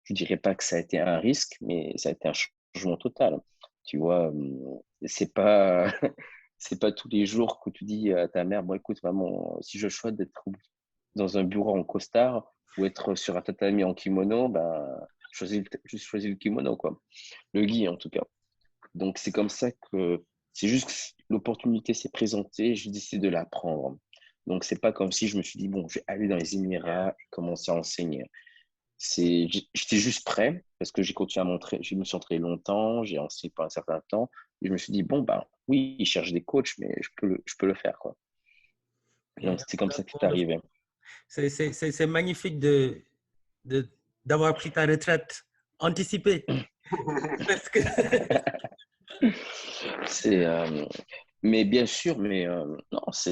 je dirais pas que ça a été un risque, mais ça a été un changement total. Tu vois, c'est pas, c'est pas tous les jours que tu dis à ta mère, bon, écoute, vraiment, si je choisis d'être dans un bureau en costard ou être sur un tatami en kimono, ben, je choisis le kimono, quoi. Le gi, en tout cas. Donc, c'est comme ça que c'est juste que l'opportunité s'est présentée, j'ai décidé de la prendre. Donc, c'est pas comme si je me suis dit, bon, je vais aller dans les Émirats et commencer à enseigner. J'étais juste prêt parce que j'ai continué à montrer, je me suis entraîné longtemps, j'ai enseigné pendant un certain temps. Et je me suis dit, bon, ben oui, ils cherchent des coachs, mais je peux le faire, quoi. Et Donc, c'est comme ça que c'est wonderful. arrivé. C'est magnifique d'avoir pris ta retraite anticipée. Parce que C'est, mais bien sûr, mais non, ça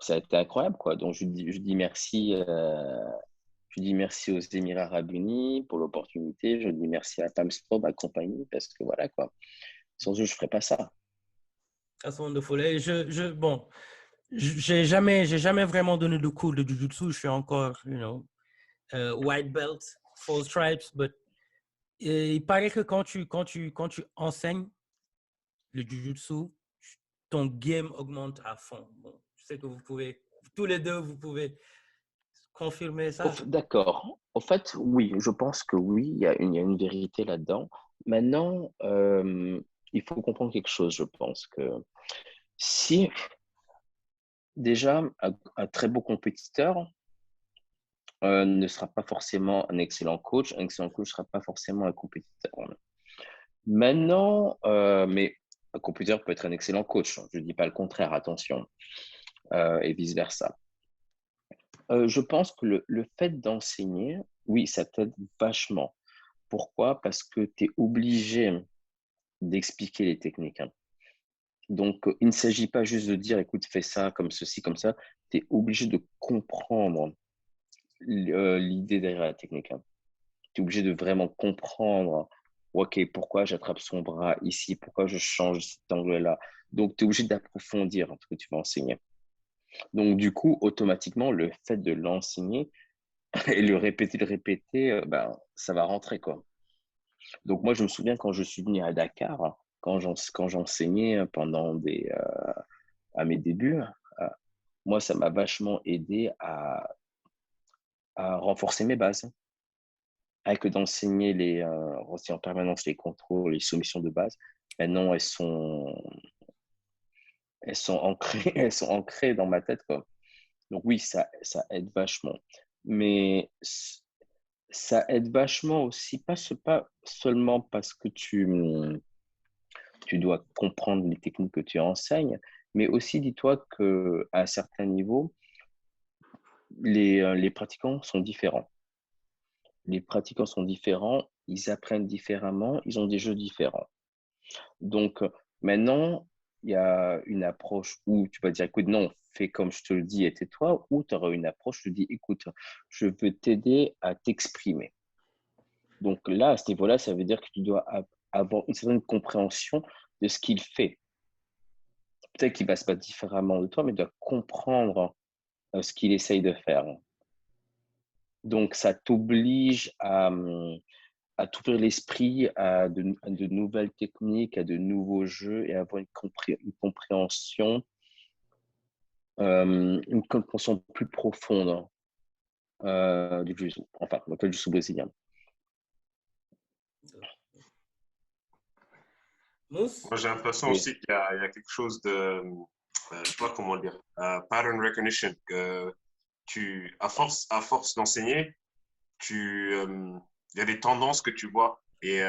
a été incroyable, quoi. Donc, je dis merci. Je dis merci aux Émirats Arabes Unis pour l'opportunité. Je dis merci à Pamsport, ma compagnie, parce que voilà, quoi. Sans eux, je ne ferais pas ça. that's wonderful. Et bon, j'ai jamais vraiment donné de cours de Jiu-Jitsu. Je suis encore, white belt, four stripes, but il paraît que quand tu enseignes le Jiu-Jitsu, ton game augmente à fond. Bon, je sais que vous pouvez, tous les deux, vous pouvez confirmer ça. D'accord. En fait, oui, je pense que oui, il y a une vérité là-dedans. Maintenant, il faut comprendre quelque chose, je pense que si déjà un très beau compétiteur ne sera pas forcément un excellent coach ne sera pas forcément un compétiteur. Maintenant, mais un compétiteur peut être un excellent coach. Je ne dis pas le contraire, attention, et vice-versa. Je pense que le fait d'enseigner, oui, ça t'aide vachement. Pourquoi? Parce que tu es obligé d'expliquer les techniques, hein. Donc, il ne s'agit pas juste de dire, écoute, fais ça comme ceci, comme ça. Tu es obligé de comprendre l'idée derrière la technique, hein. Tu es obligé de vraiment comprendre, OK, pourquoi j'attrape son bras ici, pourquoi je change cet angle-là. Donc, tu es obligé d'approfondir ce que tu vas enseigner. Donc, du coup, automatiquement, le fait de l'enseigner et le répéter, ben, ça va rentrer, quoi. Donc, moi, je me souviens quand je suis venu à Dakar, quand j'enseignais pendant à mes débuts, moi, ça m'a vachement aidé à renforcer mes bases. Avec d'enseigner en permanence les contrôles, les soumissions de base. Maintenant, elles sont ancrées, elles sont ancrées dans ma tête, quoi. Donc oui, ça aide vachement. Mais ça aide vachement aussi, pas seulement parce que tu dois comprendre les techniques que tu enseignes, mais aussi dis-toi qu'à un certain niveau, les pratiquants sont différents. Les pratiquants sont différents, ils apprennent différemment, ils ont des jeux différents. Donc maintenant, il y a une approche où tu vas dire, écoute, non, fais comme je te le dis et tais-toi, ou tu auras une approche, je te dis, écoute, je veux t'aider à t'exprimer. Donc là, à ce niveau-là, ça veut dire que tu dois avoir une certaine compréhension de ce qu'il fait. Peut-être qu'il va se battre différemment de toi, mais tu dois comprendre ce qu'il essaye de faire. Donc, ça t'oblige à t'ouvrir l'esprit à de nouvelles techniques, à de nouveaux jeux et à avoir une compréhension plus profonde du jiu-jitsu, enfin, le jiu-jitsu brésilien. Mousse? Moi, j'ai l'impression Oui. aussi qu'il y a quelque chose de, je sais pas comment le dire, pattern recognition, que à force d'enseigner, il y a des tendances que tu vois et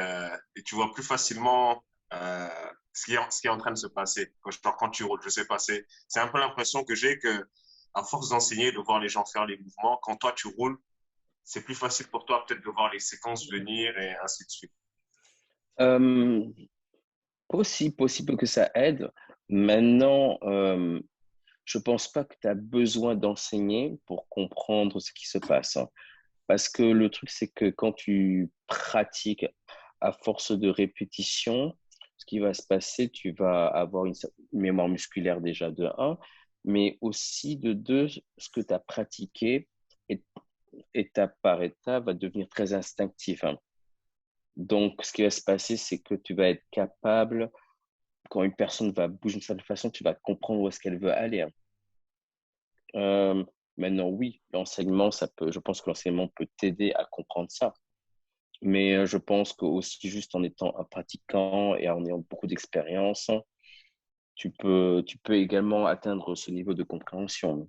tu vois plus facilement ce qui est en train de se passer. Quand tu roules, je sais pas, c'est un peu l'impression que j'ai que à force d'enseigner, de voir les gens faire les mouvements, quand toi tu roules, c'est plus facile pour toi peut-être de voir les séquences venir et ainsi de suite. Euh, possible que ça aide. Maintenant, je pense pas que tu as besoin d'enseigner pour comprendre ce qui se passe, hein. Parce que le truc, c'est que quand tu pratiques à force de répétition, ce qui va se passer, tu vas avoir une mémoire musculaire déjà de un, mais aussi de deux, ce que tu as pratiqué, é- étape par étape, va devenir très instinctif, hein. Donc, ce qui va se passer, c'est que tu vas être capable, quand une personne va bouger d'une certaine façon, tu vas comprendre où est-ce qu'elle veut aller, hein. Euh, Maintenant, oui, je pense que l'enseignement peut t'aider à comprendre ça. Mais je pense que aussi juste en étant un pratiquant et en ayant beaucoup d'expérience, tu peux également atteindre ce niveau de compréhension.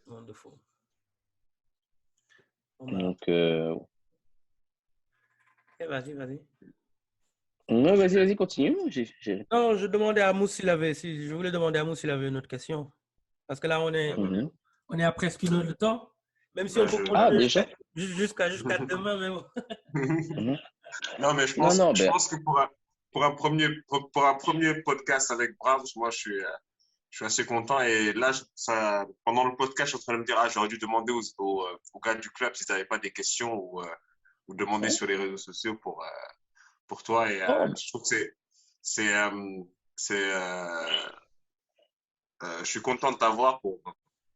Wonderful. Bon, bah, Donc, vas-y, vas-y. ouais, vas-y, continue. Non, je demandais à Mousse je voulais demander à Mousse s'il avait une autre question. Parce que là, Mhm. on est à presque une heure de temps. Même si Ben, on peut Ah, continuer déjà? jusqu'à demain, mais bon. Mhm. Non, mais Non, non, je ben, pense que pour un premier podcast avec Braves, moi, je suis assez content. Et là, pendant le podcast, je suis en train de me dire, j'aurais dû demander aux gars du club s'ils n'avaient pas des questions ou demander ouais. sur les réseaux sociaux pour toi. Et Oh, je trouve que c'est, c'est, je suis content de t'avoir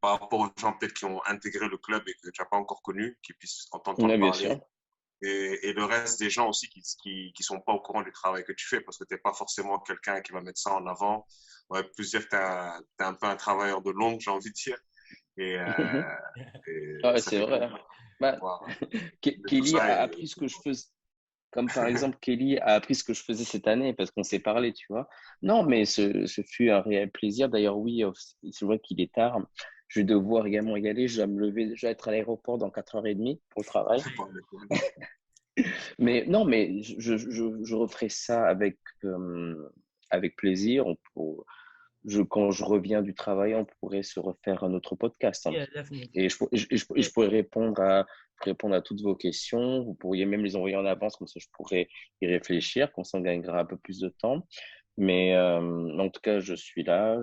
par rapport aux gens peut-être qui ont intégré le club et que tu n'as pas encore connu, qui puissent en t'entendre ouais, bien parler sûr. et le reste des gens aussi qui sont pas au courant du travail que tu fais parce que tu n'es pas forcément quelqu'un qui va mettre ça en avant. On va plus dire que tu es un peu un travailleur de l'ombre, j'ai envie de dire. Et, Ah, ouais, ça c'est fait vrai. plaisir de Bah, voir de tout Kelly ça. a appris ce que je faisais. Comme par exemple, Kelly a appris ce que je faisais cette année parce qu'on s'est parlé, tu vois. Non, mais ce fut un réel plaisir. D'ailleurs, oui, c'est vrai qu'il est tard. Je vais devoir également y aller. Je dois me lever, déjà être à l'aéroport dans 4h30 pour le travail. Mais non, mais je referai ça avec plaisir. Quand je reviens du travail, on pourrait se refaire un autre podcast, hein. Yeah, definitely. Et je pourrais répondre à toutes vos questions. Vous pourriez même les envoyer en avance, comme ça je pourrais y réfléchir, comme ça on gagnera un peu plus de temps. Mais en tout cas, je suis là.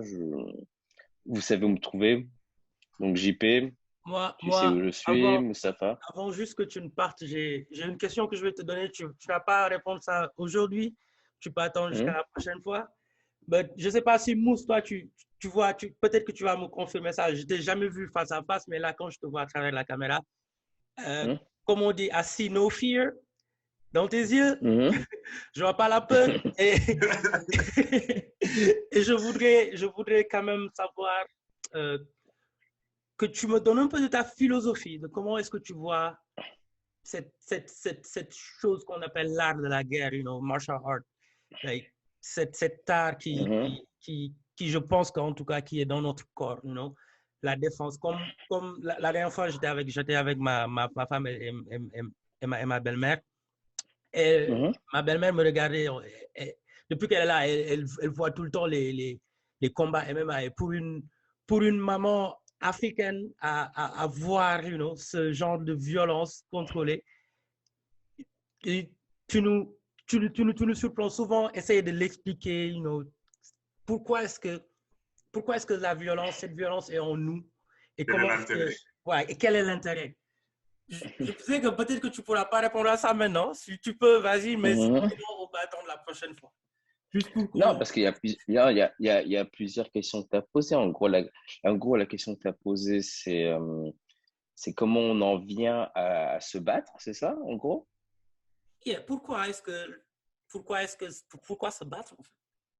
Vous savez où me trouver. Donc JP, tu sais Moi, où je suis, avant, Moustapha. avant juste que tu ne partes, j'ai une question que je vais te donner. Tu n'as pas à répondre ça aujourd'hui. Tu peux attendre jusqu'à Hmm. la prochaine fois. Mais je ne sais pas si Mousse, toi, tu vois, peut-être que tu vas me confirmer ça. Je ne t'ai jamais vu face à face, mais là, quand je te vois à travers la caméra, euh, Hmm. comme on dit, I see no fear dans tes yeux. Hmm. Je vois pas la peur. Et je voudrais quand même savoir euh, que tu me donnes un peu de ta philosophie, de comment est-ce que tu vois cette chose qu'on appelle l'art de la guerre, martial art. Like, cet art Hmm. qui, je pense qu'en tout cas, qui est dans notre corps, la défense. Comme la dernière fois, j'étais avec ma femme et ma belle-mère. Et Hmm. ma belle-mère me regardait, depuis qu'elle est là, elle voit tout le temps les combats MMA. Et pour une maman africaine à voir ce genre de violence contrôlée, et tu nous, tu nous surprends souvent, essayer de l'expliquer, pourquoi est-ce que, pourquoi est-ce que cette violence est en nous et Quel est comment est-ce l'intérêt? que, ouais, et quel est l'intérêt? Je sais que peut-être que tu ne pourras pas répondre à ça maintenant. Si tu peux, vas-y, mais sinon, Hmm. on va attendre la prochaine fois. Juste pour Non, qu'on. parce qu'il y a, il y a plusieurs questions que tu as posées. En gros, la question que tu as posée, c'est comment on en vient à se battre, c'est ça, en gros? Yeah, pourquoi se battre en fait?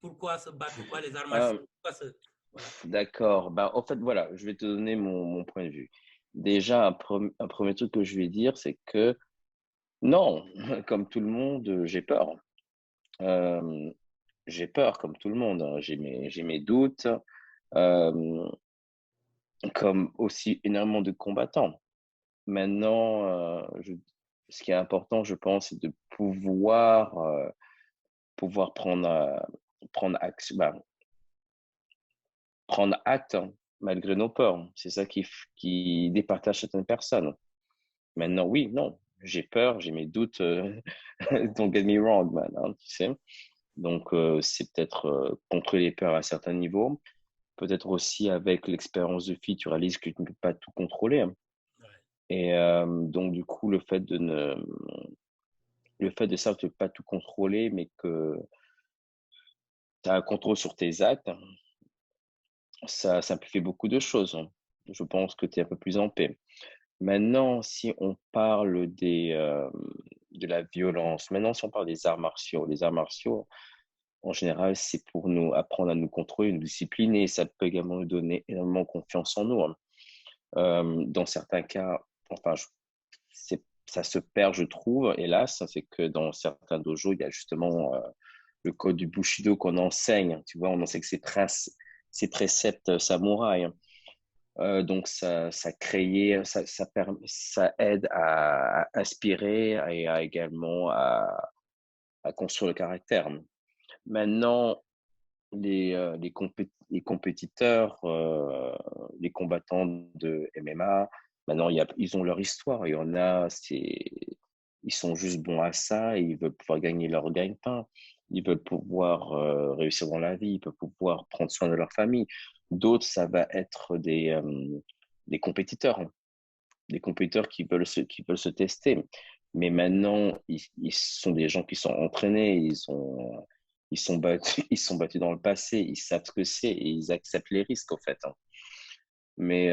Pourquoi se battre? Pourquoi les armes à feu? Euh, Voilà. d'accord. Bah, en fait, voilà, je vais te donner mon point de vue. Déjà, un premier truc que je vais dire, c'est que Non, comme tout le monde, j'ai peur. Euh, j'ai peur, comme tout le monde, hein. J'ai mes doutes, euh, comme aussi énormément de combattants. Maintenant, ce qui est important, je pense, c'est de pouvoir prendre acte, hein, malgré nos peurs. C'est ça qui départage certaines personnes. Maintenant, oui, non, j'ai peur, j'ai mes doutes. Don't get me wrong, man, hein, tu sais. Donc, c'est peut-être contrôler les peurs à certains niveaux. Peut-être aussi avec l'expérience de vie, tu réalises que tu ne peux pas tout contrôler, hein. Et donc, du coup, le fait de savoir que tu ne peux pas tout contrôler, mais que tu as un contrôle sur tes actes, ça simplifie beaucoup de choses, hein. Je pense que tu es un peu plus en paix. Maintenant, si on parle de la violence, maintenant, si on parle des arts martiaux, les arts martiaux, en général, c'est pour nous apprendre à nous contrôler, nous discipliner. Ça peut également nous donner énormément confiance en nous, hein. Dans certains cas, enfin, ça se perd, je trouve, hélas. C'est que dans certains dojos, il y a justement le code du Bushido qu'on enseigne. Tu vois, on enseigne que ces préceptes samouraïs. Donc, ça aide à inspirer et également à construire le caractère. Maintenant, les compétiteurs, les combattants de MMA, maintenant, ils ont leur histoire. Il y en a, ils sont juste bons à ça et ils veulent pouvoir gagner leur gagne-pain. Ils veulent pouvoir réussir dans la vie, ils peuvent pouvoir prendre soin de leur famille. D'autres, ça va être des compétiteurs, hein. Des compétiteurs qui veulent se tester. Mais maintenant, ils sont des gens qui sont entraînés, ils sont battus dans le passé, ils savent ce que c'est et ils acceptent les risques, en fait, hein. Mais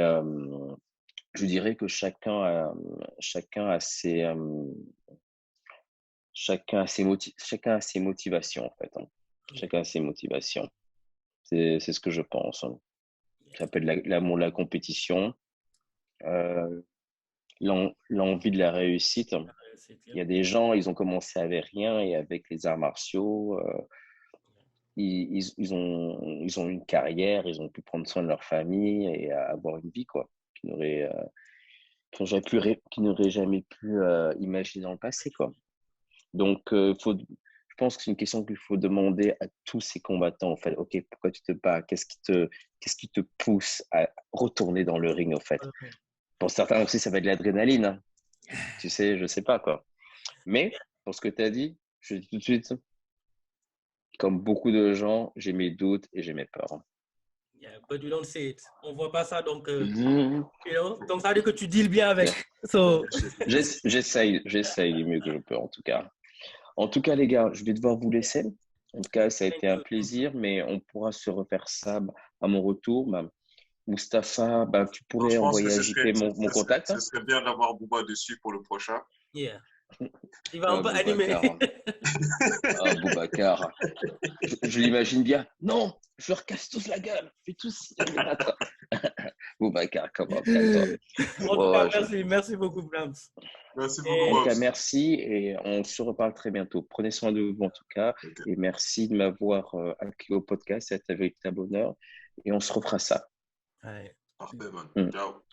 je dirais que chacun a chacun a ses motivations, en fait, hein. Chacun a ses motivations. C'est ce que je pense, hein. Ça s'appelle l'amour de la compétition, euh, l'envie de la réussite. Il y a des gens, ils ont commencé avec rien et avec les arts martiaux, ils ont une carrière, ils ont pu prendre soin de leur famille et avoir une vie, quoi, qu'ils n'auraient jamais pu imaginer dans le passé, quoi. Donc, je pense que c'est une question qu'il faut demander à tous ces combattants, en fait. OK, pourquoi tu te bats? Qu'est-ce qui te pousse à retourner dans le ring, en fait? Pour certains aussi, ça va être de l'adrénaline, hein. Tu sais, je sais pas, quoi. Mais, pour ce que tu as dit, je dis tout de suite, comme beaucoup de gens, j'ai mes doutes et j'ai mes peurs. Yeah, but you don't see it. On voit pas ça, donc, Mhm. donc ça veut dire que tu deals bien avec. So, J'essaye du mieux que je peux, en tout cas. En tout cas, les gars, je vais devoir vous laisser. En tout cas, ça a été un plaisir, mais on pourra se refaire ça à mon retour. Bah, Mustapha, bah, tu Non, pourrais je pense que envoyer ajouter mon contact, ce hein. serait bien d'avoir Bouba dessus pour le prochain. yeah. Il va un peu animer. Ah, Boubacar. Je l'imagine bien. Non, je leur casse tous la gueule. Je vais tous les battre. Boubacar, comment, calme-toi. En tout cas, Ouais, merci beaucoup, Blams. Merci beaucoup, En tout cas, Bobs. merci et on se reparle très bientôt. Prenez soin de vous en tout cas Ok. et merci de m'avoir accueilli au podcast. C'est un véritable honneur et on se refera ça. Ouais. Parfait, man. Mm. Ciao.